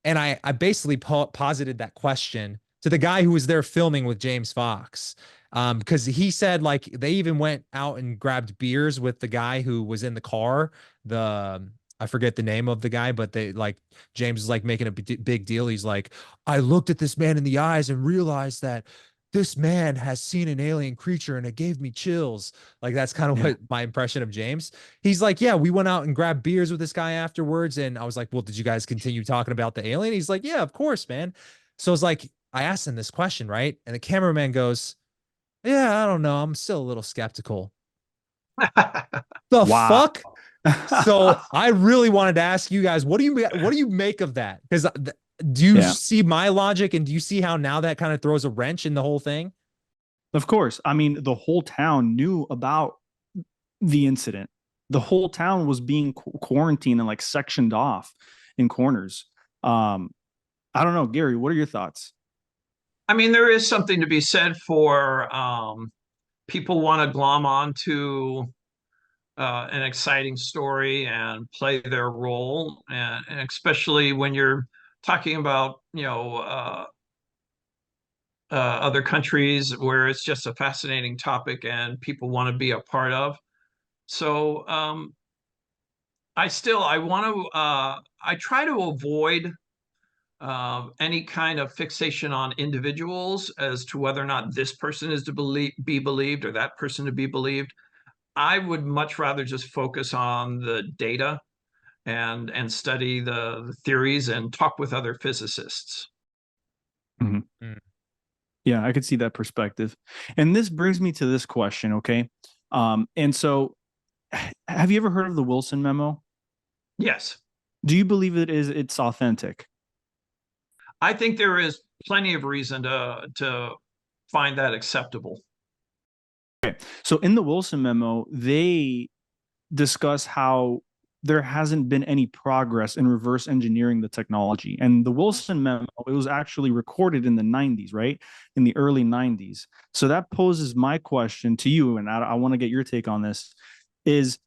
And I basically posited that question to the guy who was there filming with James Fox, because he said like they even went out and grabbed beers with the guy who was in the car. I forget the name of the guy, but they like James is like making a big deal. He's like, I looked at this man in the eyes and realized that this man has seen an alien creature and it gave me chills. Like that's kind of what my impression of James. He's like, yeah, we went out and grabbed beers with this guy afterwards. And I was like, well, did you guys continue talking about the alien? He's like, yeah, of course, man. So it's like, I asked him this question, right? And the cameraman goes, yeah, I don't know. I'm still a little skeptical. The fuck? So I really wanted to ask you guys, what do you make of that? Because do you see my logic, and do you see how now that kind of throws a wrench in the whole thing? Of course. I mean, the whole town knew about the incident. The whole town was being quarantined and like sectioned off in corners. I don't know, Gary, what are your thoughts? I mean, there is something to be said for people want to glom on to an exciting story and play their role, and especially when you're talking about other countries where it's just a fascinating topic and people want to be a part of. So I try to avoid any kind of fixation on individuals as to whether or not this person is to be believed or that person to be believed. I would much rather just focus on the data and study the theories and talk with other physicists. Mm-hmm. Yeah, I could see that perspective. And this brings me to this question, okay? And so have you ever heard of the Wilson Memo? Yes. Do you believe it's authentic? I think there is plenty of reason to find that acceptable. Okay. So in the Wilson Memo, they discuss how there hasn't been any progress in reverse engineering the technology. And the Wilson Memo, it was actually recorded in the 90s, right? In the early 90s. So that poses my question to you, and I want to get your take on this, is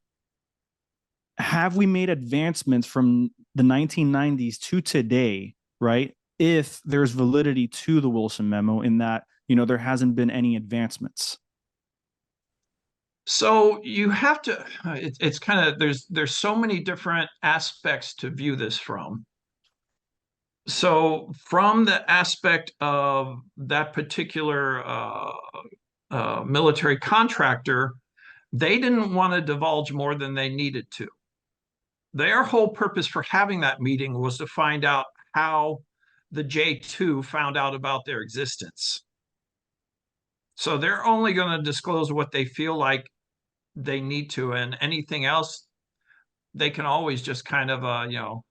have we made advancements from the 1990s to today, right? If there's validity to the Wilson Memo in that, there hasn't been any advancements. So you have to, it's kind of, there's so many different aspects to view this from. So from the aspect of that particular military contractor, they didn't want to divulge more than they needed to. Their whole purpose for having that meeting was to find out how the J2 found out about their existence. So they're only going to disclose what they feel like they need to, and anything else they can always just kind of oh,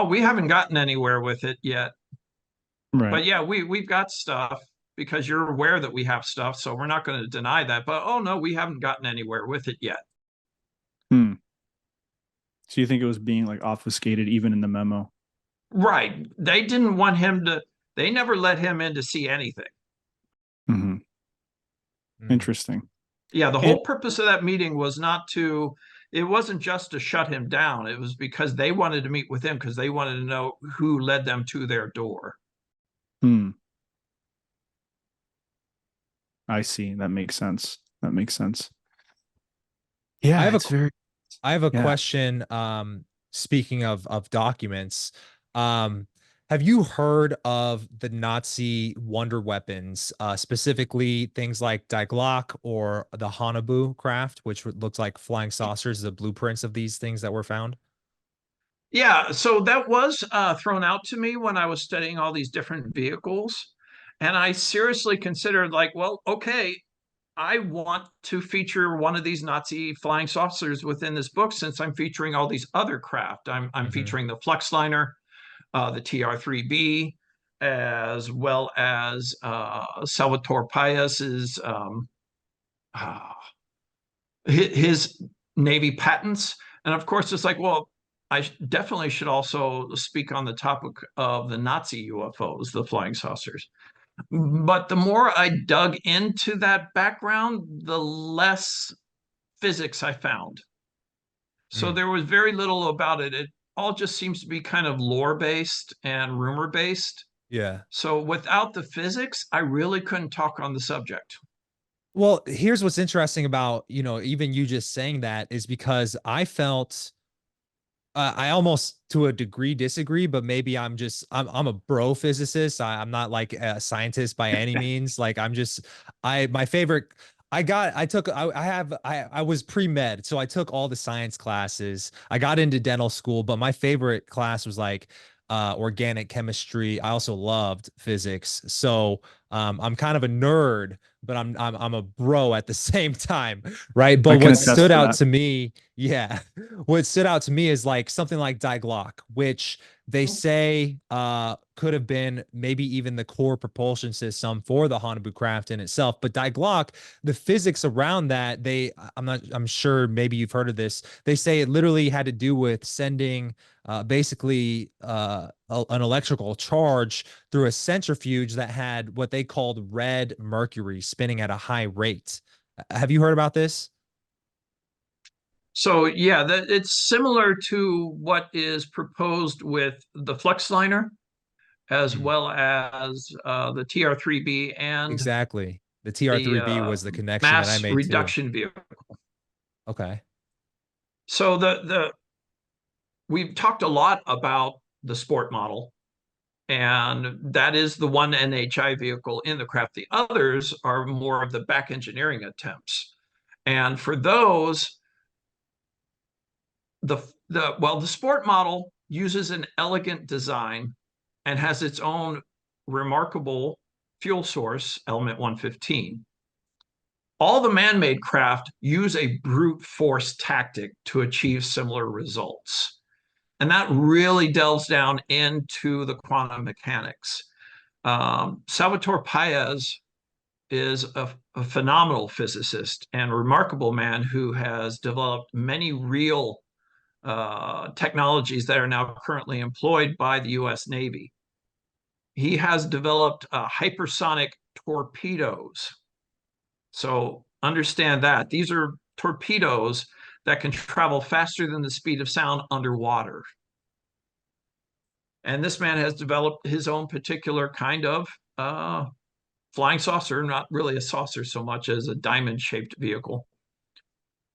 we haven't gotten anywhere with it yet, Right. but yeah, we've got stuff because you're aware that we have stuff, so we're not going to deny that, but oh no, we haven't gotten anywhere with it yet. So you think it was being like obfuscated even in the memo? Right. They didn't want him to, they never let him in to see anything. Interesting. Yeah, the whole purpose of that meeting was it wasn't just to shut him down. It was because they wanted to meet with him because they wanted to know who led them to their door. I see. That makes sense. Yeah, I have a question. Speaking of documents, have you heard of the Nazi wonder weapons, specifically things like Die Glock or the Hanabu craft, which looks like flying saucers, the blueprints of these things that were found? Yeah, so that was thrown out to me when I was studying all these different vehicles. And I seriously considered like, well, okay, I want to feature one of these Nazi flying saucers within this book since I'm featuring all these other craft. I'm featuring the Fluxliner, the Tr3b, as well as Salvatore Paius's his Navy patents. And of course, it's like, well, I definitely should also speak on the topic of the Nazi UFOs, the flying saucers. But the more I dug into that background, the less physics I found. So there was very little about it. It all just seems to be kind of lore based and rumor based. Yeah. So without the physics, I really couldn't talk on the subject. Well, here's what's interesting about, even you just saying that is because I felt I almost to a degree disagree, but maybe I'm a bro physicist. I'm not like a scientist by any means. Like my favorite I was pre-med, so I took all the science classes. I got into dental school, but my favorite class was like organic chemistry. I also loved physics. So I'm kind of a nerd, but I'm a bro at the same time, right? But what stood out to me, yeah, what stood out to me is like something like Die Glock, which they say could have been maybe even the core propulsion system for the Hanabu craft in itself. But Die Glock, the physics around that, I'm sure maybe you've heard of this. They say it literally had to do with sending basically an electrical charge through a centrifuge that had what they called red mercury spinning at a high rate. Have you heard about this? So yeah, it's similar to what is proposed with the Fluxliner, as well as the Tr3b and exactly. The Tr3b was the connection that I mass made reduction too. vehicle. Okay. So we've talked a lot about the sport model, and that is the one NHI vehicle in the craft. The others are more of the back engineering attempts. And for those, the sport model uses an elegant design and has its own remarkable fuel source, element 115. All the man-made craft use a brute force tactic to achieve similar results. And that really delves down into the quantum mechanics. Salvatore Paius is a phenomenal physicist and remarkable man who has developed many real technologies that are now currently employed by the US Navy. He has developed hypersonic torpedoes. So understand that. These are torpedoes that can travel faster than the speed of sound underwater. And this man has developed his own particular kind of flying saucer, not really a saucer so much as a diamond-shaped vehicle.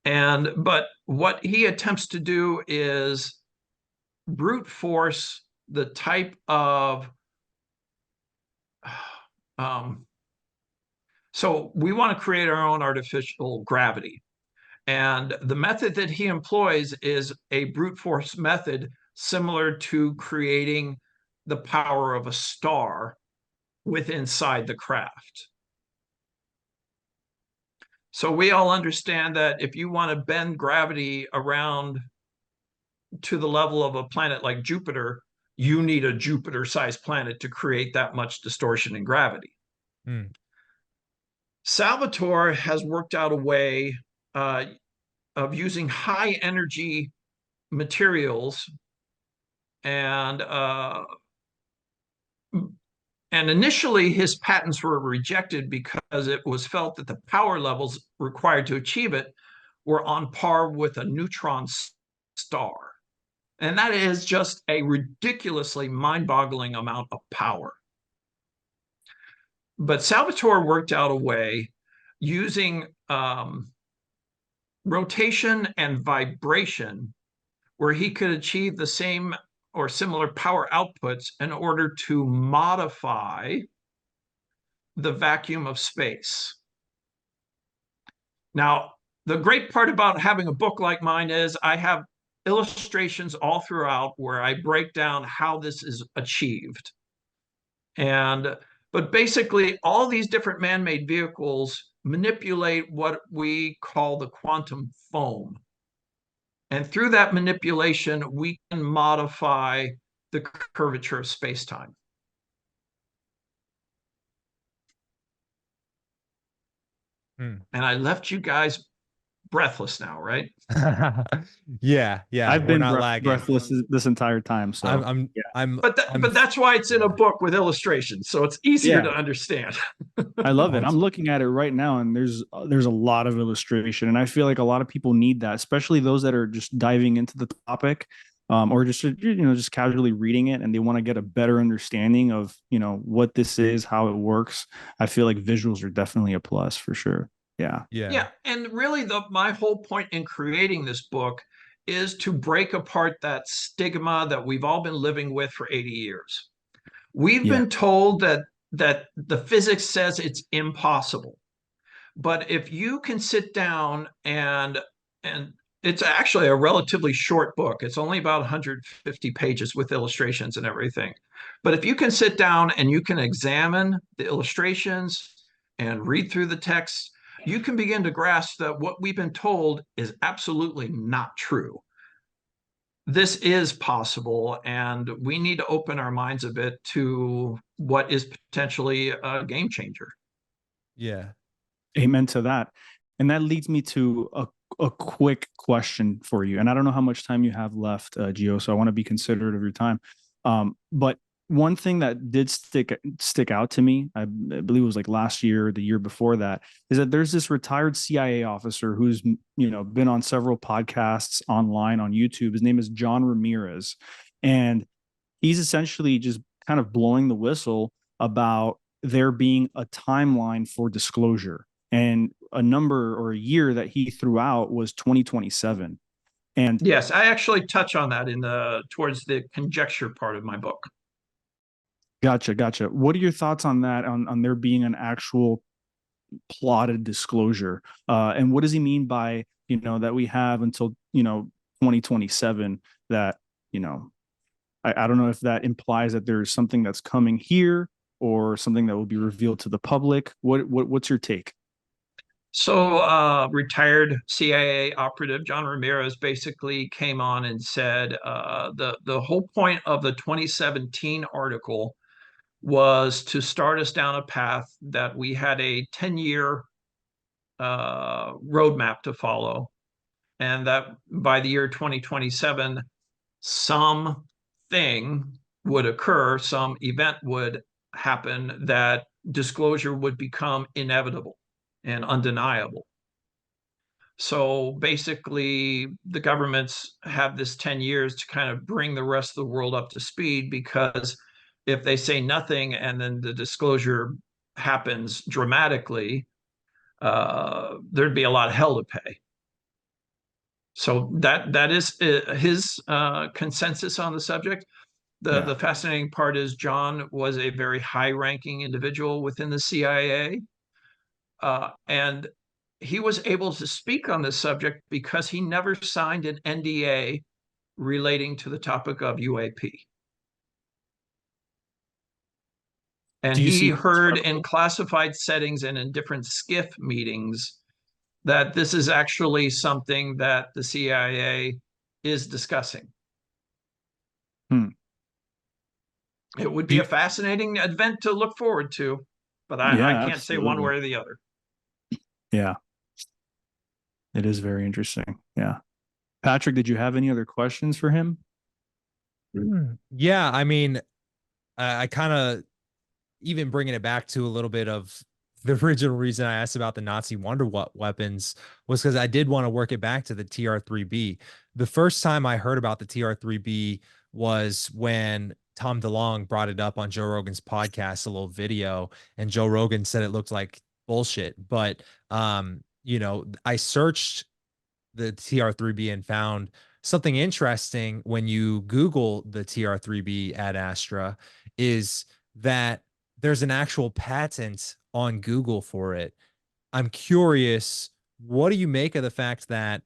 But what he attempts to do is brute force the type of so we want to create our own artificial gravity. And the method that he employs is a brute force method similar to creating the power of a star inside the craft. So we all understand that if you want to bend gravity around to the level of a planet like Jupiter, you need a Jupiter-sized planet to create that much distortion in gravity. Salvatore has worked out a way of using high energy materials and initially his patents were rejected because it was felt that the power levels required to achieve it were on par with a neutron star. And that is just a ridiculously mind-boggling amount of power. But Salvatore worked out a way using rotation and vibration where he could achieve the same or similar power outputs in order to modify the vacuum of space. Now, the great part about having a book like mine is I have illustrations all throughout where I break down how this is achieved. But basically, all these different man-made vehicles manipulate what we call the quantum foam. And through that manipulation, we can modify the curvature of space-time. Hmm. And I left you guys breathless now, right? Yeah, I've we're been not lagging. breathless this entire time. I'm So I'm yeah, I'm But I'm that's why it's in a yeah. book with illustrations, so it's easier yeah, to understand. I love Oh, it. I'm looking at it right now, and there's a lot of illustration, and I feel like a lot of people need that, especially those that are just diving into the topic, or just just casually reading it, and they want to get a better understanding of what this is, how it works. I feel like visuals are definitely a plus for sure. Yeah, yeah. Yeah, and really my whole point in creating this book is to break apart that stigma that we've all been living with for 80 years. We've yeah, been told that the physics says it's impossible. But if you can sit down and it's actually a relatively short book. It's only about 150 pages with illustrations and everything. But if you can sit down and you can examine the illustrations and read through the text, you can begin to grasp that what we've been told is absolutely not true. This is possible, and we need to open our minds a bit to what is potentially a game changer. Yeah. amen to that. And that leads me to a quick question for you. And I don't know how much time you have left, Gio, so I want to be considerate of your time. But one thing that did stick out to me, I believe it was like last year, the year before that, is that there's this retired CIA officer who's been on several podcasts online on YouTube. His name is John Ramirez, and he's essentially just kind of blowing the whistle about there being a timeline for disclosure, and a number or a year that he threw out was 2027. And Yes, I actually touch on that in the towards the conjecture part of my book. gotcha. What are your thoughts on that, on there being an actual plotted disclosure, and what does he mean by that we have until 2027? That I don't know if that implies that there's something that's coming here, or something that will be revealed to the public. What's your take? So, retired CIA operative John Ramirez basically came on and said the whole point of the 2017 article was to start us down a path that we had a 10-year roadmap to follow, and that by the year 2027, something would occur, some event would happen that disclosure would become inevitable and undeniable. So basically, the governments have this 10 years to kind of bring the rest of the world up to speed, because if they say nothing and then the disclosure happens dramatically, there'd be a lot of hell to pay. So that is his consensus on the subject. The Yeah. fascinating part is John was a very high-ranking individual within the CIA, and he was able to speak on this subject because he never signed an NDA relating to the topic of UAP. And Do you he see that as heard in credible? classified settings and in different SCIF meetings that this is actually something that the CIA is discussing. Hmm. It would Do be you, a fascinating event to look forward to, but I yeah, can't say one absolutely. way or the other. Yeah, it is very interesting. Yeah. Patrick, did you have any other questions for him? Yeah, I mean, I kind of even bringing it back to a little bit of the original reason I asked about the Nazi wonder weapons was because I did want to work it back to the Tr3b. The first time I heard about the Tr3b was when Tom DeLonge brought it up on Joe Rogan's podcast, a little video, and Joe Rogan said it looked like bullshit. But I searched the Tr3b and found something interesting when you Google the Tr3b Ad Astra is that there's an actual patent on Google for it. I'm curious, what do you make of the fact that,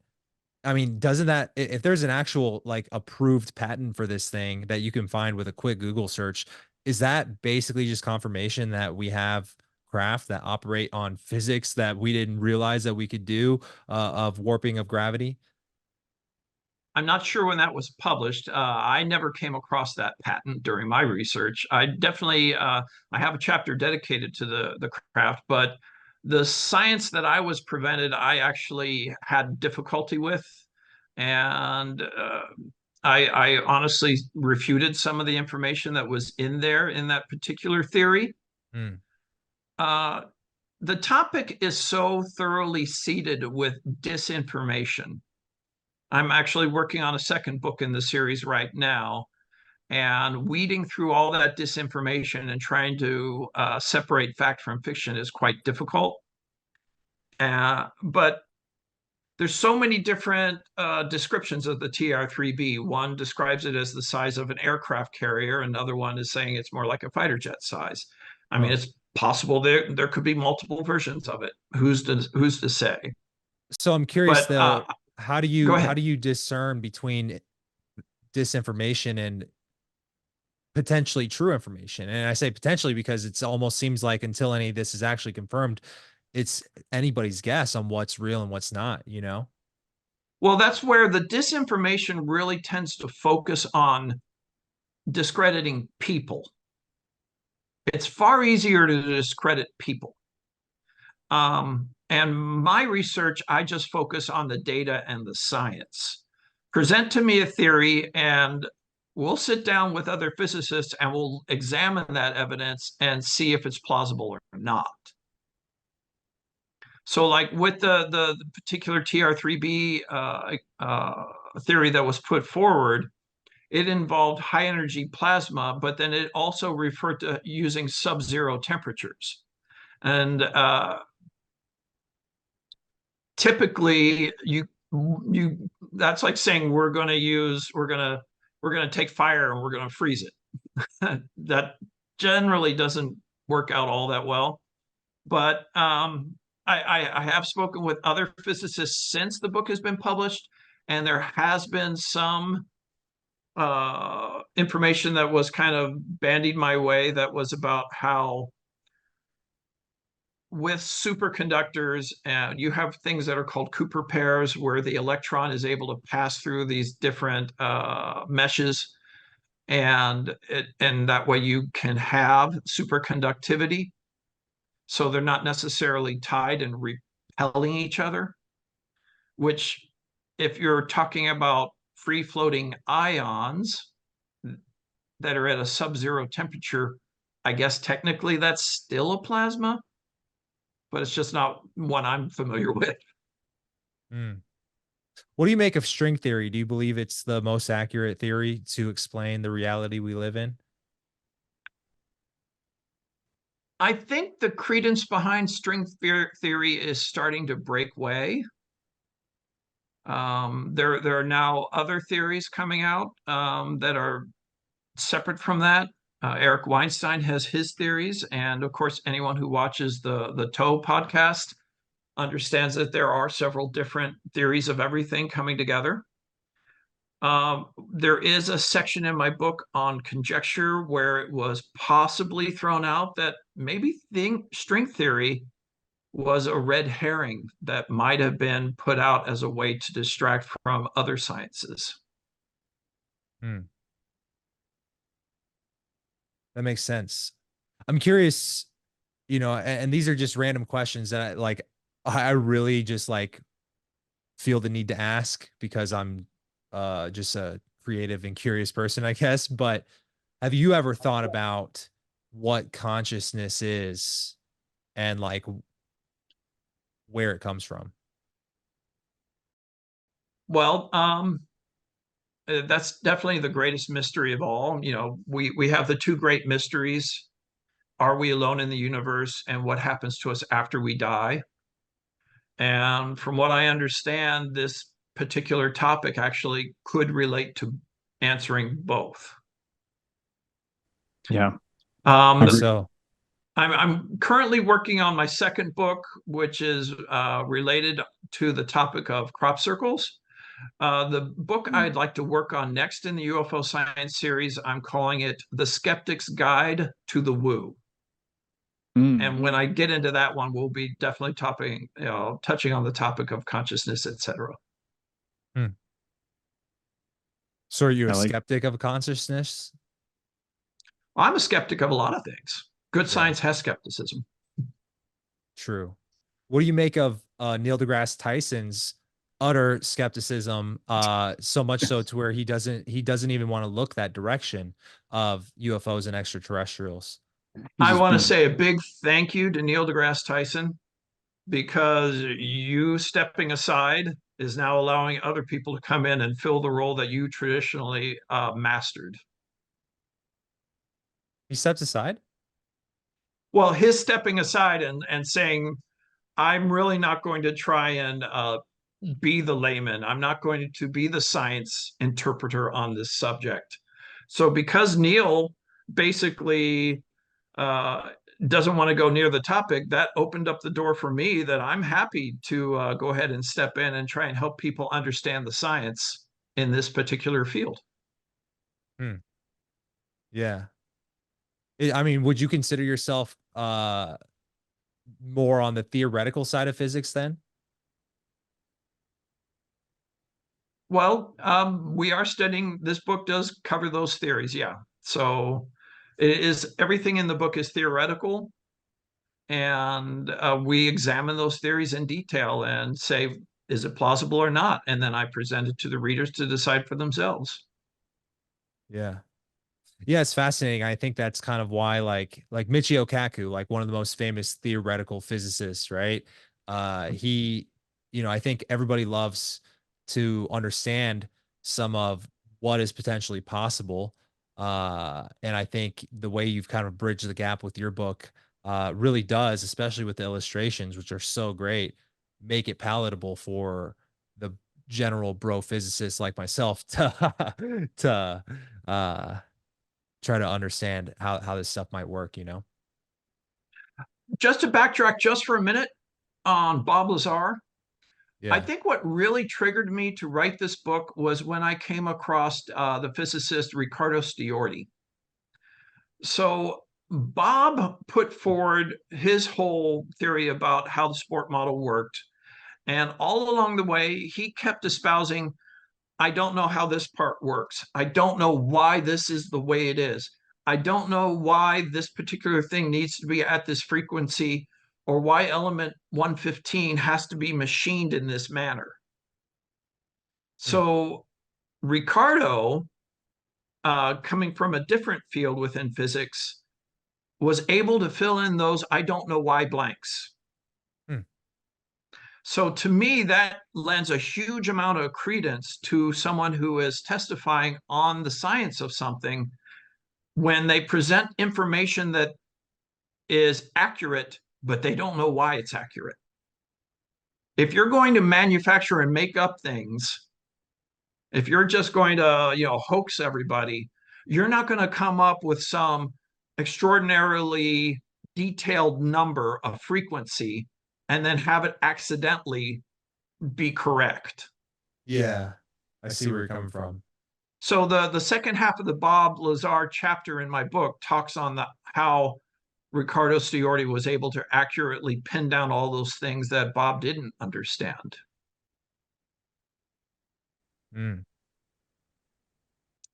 I mean, doesn't that, if there's an actual like approved patent for this thing that you can find with a quick Google search, is that basically just confirmation that we have craft that operate on physics that we didn't realize that we could do, of warping of gravity? I'm not sure when that was published. I never came across that patent during my research. I definitely I have a chapter dedicated to the craft, but The science that I was prevented, I actually had difficulty with, and I honestly refuted some of the information that was in there in that particular theory. Mm. The topic is so thoroughly seeded with disinformation. I'm actually working on a second book in the series right now, and weeding through all that disinformation and trying to separate fact from fiction is quite difficult. But there's so many different descriptions of the Tr3b. One describes it as the size of an aircraft carrier. Another one is saying it's more like a fighter jet size. I mean, it's possible there could be multiple versions of it. Who's to say? So I'm curious though, how do go ahead. you discern between disinformation and potentially true information? And I say potentially because it's almost seems like until any of this is actually confirmed, it's anybody's guess on what's real and what's not, you know? Well, that's where the disinformation really tends to focus on discrediting people. It's far easier to discredit people. And my research, I just focus on the data and the science. Present to me a theory, and we'll sit down with other physicists and we'll examine that evidence and see if it's plausible or not. So like with the particular Tr3b theory that was put forward, it involved high energy plasma, but then it also referred to using sub-zero temperatures. And typically that's like saying we're going to take fire and we're going to freeze it. That generally doesn't work out all that well. But I have spoken with other physicists since the book has been published, and there has been some information that was kind of bandied my way that was about how with superconductors, you have things that are called Cooper pairs, where the electron is able to pass through these different meshes, and that way you can have superconductivity. So they're not necessarily tied and repelling each other, which if you're talking about free-floating ions that are at a sub-zero temperature, I guess technically that's still a plasma, but it's just not one I'm familiar with. Mm. What do you make of string theory? Do you believe it's the most accurate theory to explain the reality we live in? I think the credence behind string theory is starting to break way. There are now other theories coming out that are separate from that. Eric Weinstein has his theories, and of course, anyone who watches the TOE podcast understands that there are several different theories of everything coming together. There is a section in my book on conjecture where it was possibly thrown out that maybe string theory was a red herring that might have been put out as a way to distract from other sciences. Hmm. That makes sense. I'm curious, you know, and these are just random questions that I really just like feel the need to ask because I'm just a creative and curious person, I guess. But have you ever thought about what consciousness is and like where it comes from? Well, that's definitely the greatest mystery of all. You know, we have the two great mysteries. Are we alone in the universe, and what happens to us after we die? And from what I understand, this particular topic actually could relate to answering both. Yeah. So I'm currently working on my second book, which is related to the topic of crop circles. The book I'd like to work on next in the UFO Science series, I'm calling it The Skeptic's Guide to the Woo. And when I get into that one, we'll be definitely touching on the topic of consciousness, etc. So are you a skeptic of consciousness? I'm a skeptic of a lot of things. Good science has skepticism. True. What do you make of Neil deGrasse Tyson's utter skepticism, so much so to where he doesn't even want to look that direction of UFOs and extraterrestrials? He's I just want to being say a big thank you to Neil deGrasse Tyson, because you stepping aside is now allowing other people to come in and fill the role that you traditionally mastered. He steps aside. Well, his stepping aside and saying, I'm really not going to try and be the layman. I'm not going to be the science interpreter on this subject. So because Neil basically uh, doesn't want to go near the topic, that opened up the door for me that I'm happy to go ahead and step in and try and help people understand the science in this particular field. Hmm. Yeah. I mean, would you consider yourself more on the theoretical side of physics then? Well, we are studying, this book does cover those theories, yeah. So it is, everything in the book is theoretical, and we examine those theories in detail and say, is it plausible or not? And then I present it to the readers to decide for themselves. Yeah. Yeah, it's fascinating. I think that's kind of why like Michio Kaku, like one of the most famous theoretical physicists, right? He, I think everybody loves to understand some of what is potentially possible. And I think the way you've kind of bridged the gap with your book really does, especially with the illustrations, which are so great, make it palatable for the general bro physicist like myself to uh try to understand how this stuff might work, Just to backtrack just for a minute on Bob Lazar, I Yeah. think what really triggered me to write this book was when I came across the physicist Ricardo Stiordi. So Bob put forward his whole theory about how the sport model worked. And all along the way, he kept espousing, I don't know how this part works. I don't know why this is the way it is. I don't know why this particular thing needs to be at this frequency, or why element 115 has to be machined in this manner. Hmm. So Ricardo, coming from a different field within physics, was able to fill in those I don't know why blanks. Hmm. So to me, that lends a huge amount of credence to someone who is testifying on the science of something when they present information that is accurate, but they don't know why it's accurate. If you're going to manufacture and make up things, if you're just going to, hoax everybody, you're not going to come up with some extraordinarily detailed number of frequency and then have it accidentally be correct. Yeah. I see where you're coming from. So the second half of the Bob Lazar chapter in my book talks on how Ricardo Stiordi was able to accurately pin down all those things that Bob didn't understand. Hmm.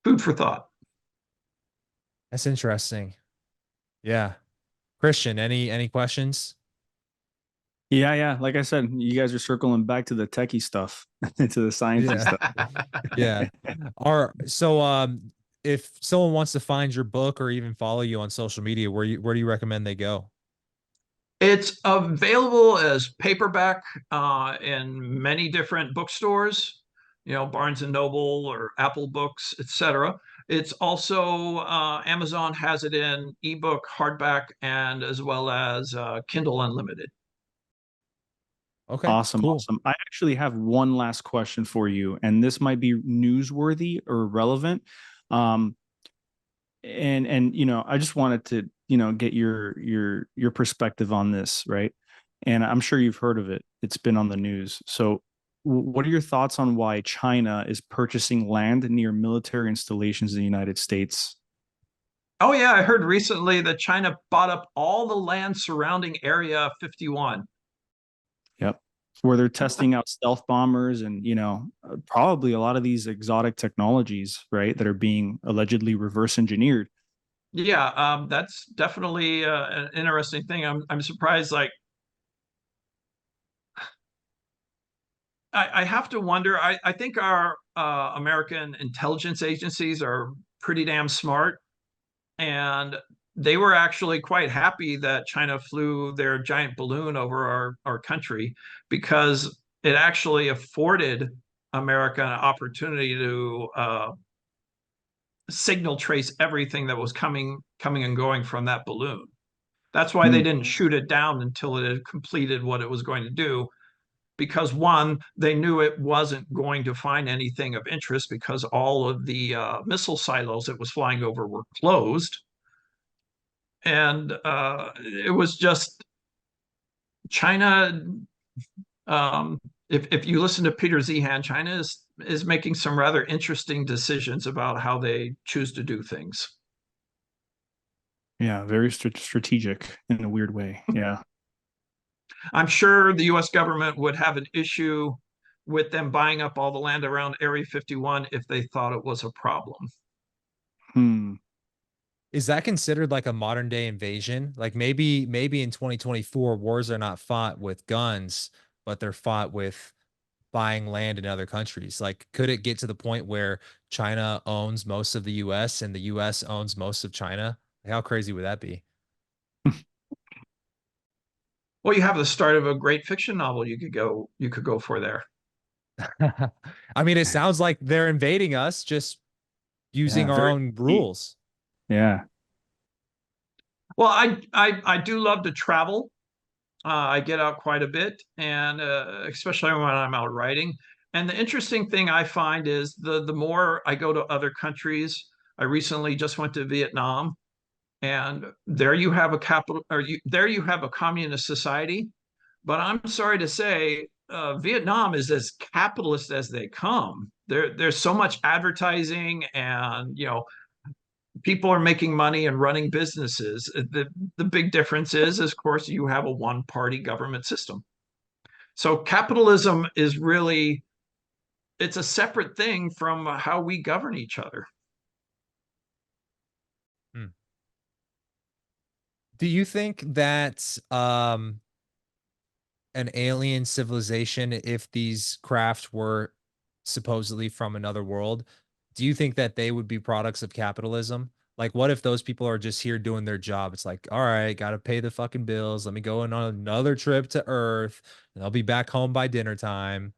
Food for thought. That's interesting. Yeah. Christian, any questions? yeah. Like I said, you guys are circling back to the techie stuff, to the sciencey Yeah. stuff. Yeah. If someone wants to find your book or even follow you on social media, where do you recommend they go? It's available as paperback in many different bookstores, Barnes and Noble or Apple Books, etc. It's also Amazon has it in ebook, hardback, and as well as Kindle Unlimited. Okay, Awesome, cool. awesome. I actually have one last question for you, and this might be newsworthy or relevant. Um, and I just wanted to, get your perspective on this, right? And I'm sure you've heard of it. It's been on the news. So what are your thoughts on why China is purchasing land near military installations in the United States? Oh yeah, I heard recently that China bought up all the land surrounding Area 51. Yep. Where they're testing out stealth bombers and, probably a lot of these exotic technologies, right, that are being allegedly reverse engineered. Yeah, that's definitely an interesting thing. I'm surprised, like I have to wonder. I think our American intelligence agencies are pretty damn smart, and they were actually quite happy that China flew their giant balloon over our country, because it actually afforded America an opportunity to signal trace everything that was coming and going from that balloon. That's why they Hmm. didn't shoot it down until it had completed what it was going to do, because one, they knew it wasn't going to find anything of interest because all of the missile silos it was flying over were closed. And it was just China. Um, if you listen to Peter Zehan, China is making some rather interesting decisions about how they choose to do things. Yeah, very strategic in a weird way. Yeah. I'm sure the US government would have an issue with them buying up all the land around Area 51 if they thought it was a problem. Hmm. Is that considered like a modern day invasion? Like maybe in 2024 wars are not fought with guns, but they're fought with buying land in other countries. Like could it get to the point where China owns most of the US and the US owns most of China? How crazy would that be? Well, you have the start of a great fiction novel you could go for there. I mean, it sounds like they're invading us just using Yeah. our Very. own rules. Yeah. Well, I do love to travel. I get out quite a bit, and especially when I'm out writing. And the interesting thing I find is the more I go to other countries. I recently just went to Vietnam, and there you have a capital, there you have a communist society. But I'm sorry to say, Vietnam is as capitalist as they come. There's so much advertising, and people are making money and running businesses. The big difference is, of course, you have a one party government system. So capitalism is really, it's a separate thing from how we govern each other. Hmm. Do you think that an alien civilization, if these craft were supposedly from another world, do you think that they would be products of capitalism? Like, what if those people are just here doing their job? It's like, all right, got to pay the fucking bills. Let me go on another trip to Earth, and I'll be back home by dinner time.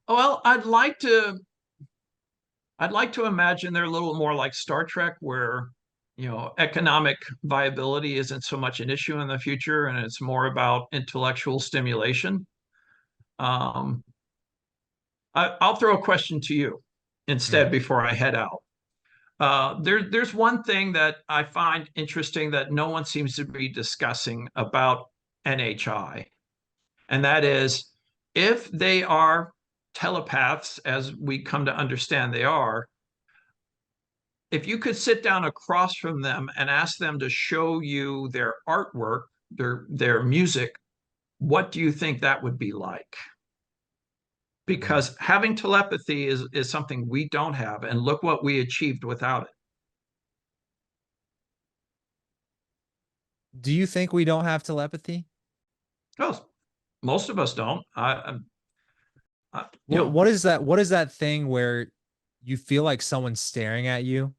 Well, I'd like to imagine they're a little more like Star Trek, where economic viability isn't so much an issue in the future, and it's more about intellectual stimulation. Um, I'll throw a question to you Hmm. instead before I head out. There's one thing that I find interesting that no one seems to be discussing about NHI, and that is, if they are telepaths, as we come to understand they are, if you could sit down across from them and ask them to show you their artwork, their music, what do you think that would be like? Hmm. Because having telepathy is something we don't have, and look what we achieved without it. Do you think we don't have telepathy? Oh, most of us don't. Well, what is that? What is that thing where you feel like someone's staring at you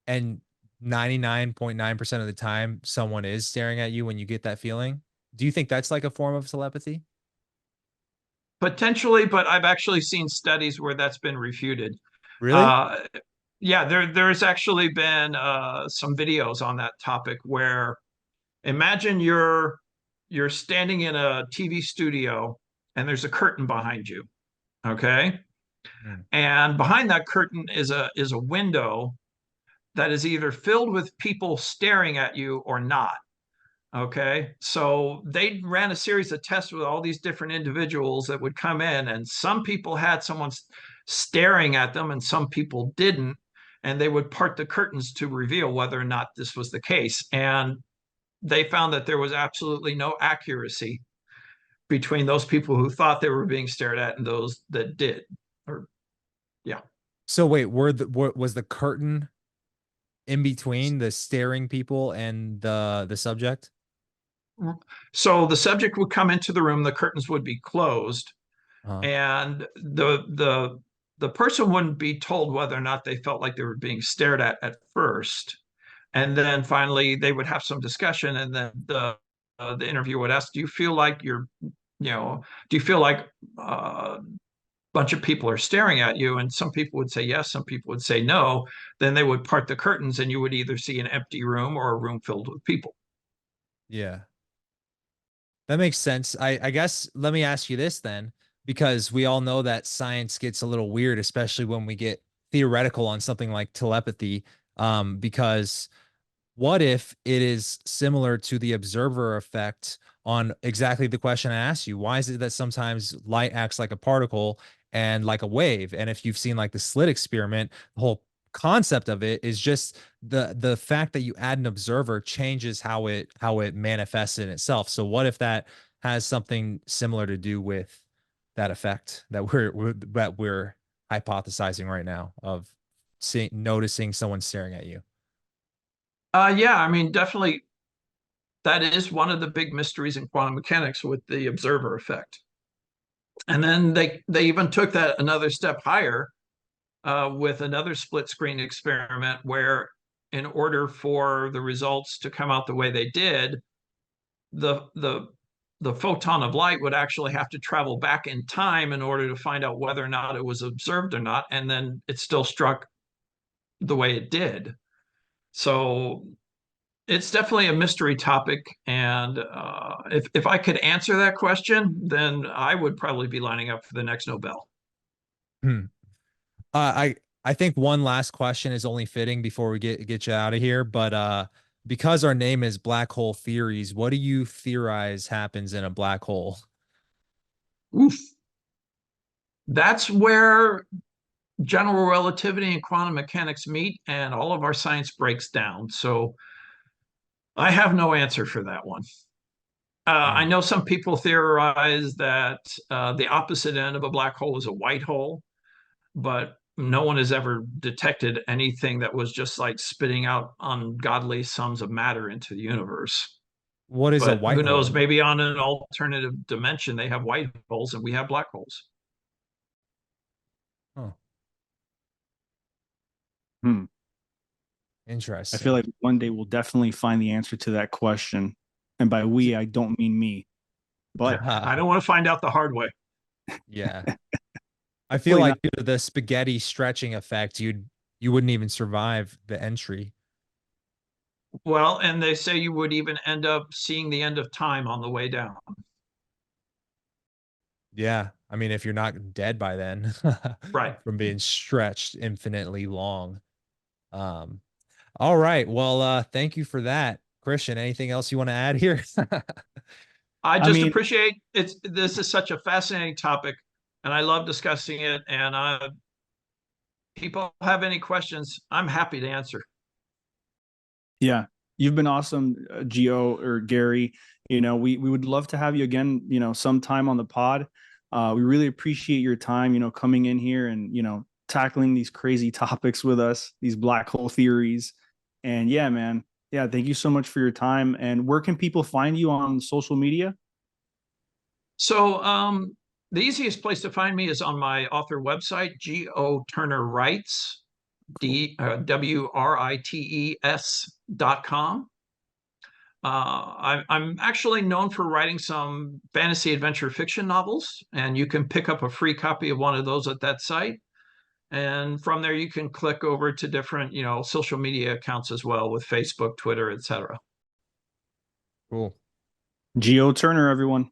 and 99.9% of the time someone is staring at you when you get that feeling? Do you think that's like a form of telepathy? Potentially, but I've actually seen studies where that's been refuted. Really? Uh, yeah, there's actually been some videos on that topic where, imagine you're standing in a TV studio and there's a curtain behind you, okay? Mm. And behind that curtain is a window that is either filled with people staring at you or not. Okay. So they ran a series of tests with all these different individuals that would come in, and some people had someone staring at them and some people didn't. And they would part the curtains to reveal whether or not this was the case. And they found that there was absolutely no accuracy between those people who thought they were being stared at and those that did. Or, yeah. So wait, was the curtain in between the staring people and the subject? So the subject would come into the room, the curtains would be closed, Uh, and the person wouldn't be told whether or not they felt like they were being stared at first, and then finally they would have some discussion, and then the interviewer would ask, "Do you feel like do you feel like a bunch of people are staring at you?" And some people would say yes, some people would say no. Then they would part the curtains, and you would either see an empty room or a room filled with people. yeah. That makes sense. I guess let me ask you this then, because we all know that science gets a little weird, especially when we get theoretical on something like telepathy. Because what if it is similar to the observer effect on exactly the question I asked you? Why is it that sometimes light acts like a particle and like a wave? And if you've seen like the slit experiment, the whole concept of it is just the fact that you add an observer changes how it manifests in itself. So what if that has something similar to do with that effect that we're hypothesizing right now of noticing someone staring at you? Yeah, I mean, definitely that is one of the big mysteries in quantum mechanics with the observer effect. And then they even took that another step higher with another split screen experiment where, in order for the results to come out the way they did, the photon of light would actually have to travel back in time in order to find out whether or not it was observed or not, and then it still struck the way it did. So it's definitely a mystery topic, and if I could answer that question, then I would probably be lining up for the next Nobel. Hmm. I think one last question is only fitting before we get you out of here. But because our name is Black Hole Theories, what do you theorize happens in a black hole? Oof. That's where general relativity and quantum mechanics meet, and all of our science breaks down. So I have no answer for that one. I Hmm. know some people theorize that the opposite end of a black hole is a white hole, but no one has ever detected anything that was just like spitting out ungodly sums of matter into the universe. What is a But white who knows? hole? Maybe on an alternative dimension, they have white holes and we have black holes. Oh, Hmm. I feel interesting. like one day we'll definitely find the answer to that question. And by we, I don't mean me, but I don't want to find out the hard way. Yeah. I feel hopefully not. like due to the spaghetti stretching effect, you wouldn't even survive the entry. Well, and they say you would even end up seeing the end of time on the way down. Yeah. I mean, if you're not dead by then Right. from being stretched infinitely long. Um, all right. Well, thank you for that. Christian, anything else you want to add here? I I just mean, appreciate it. This is such a fascinating topic, and I love discussing it. And people have any questions, I'm happy to answer. yeah, you've been awesome, Gio or Gary. We would love to have you again, sometime on the pod. We really appreciate your time, coming in here and, tackling these crazy topics with us, these black hole theories. And yeah, man. Yeah, thank you so much for your time. And where can people find you on social media? So the easiest place to find me is on my author website, G.O. Turner Writes, Cool. WRITES.com. I'm actually known for writing some fantasy adventure fiction novels, and you can pick up a free copy of one of those at that site. And from there, you can click over to different, social media accounts as well with Facebook, Twitter, etc. Cool. Gio Turner, everyone.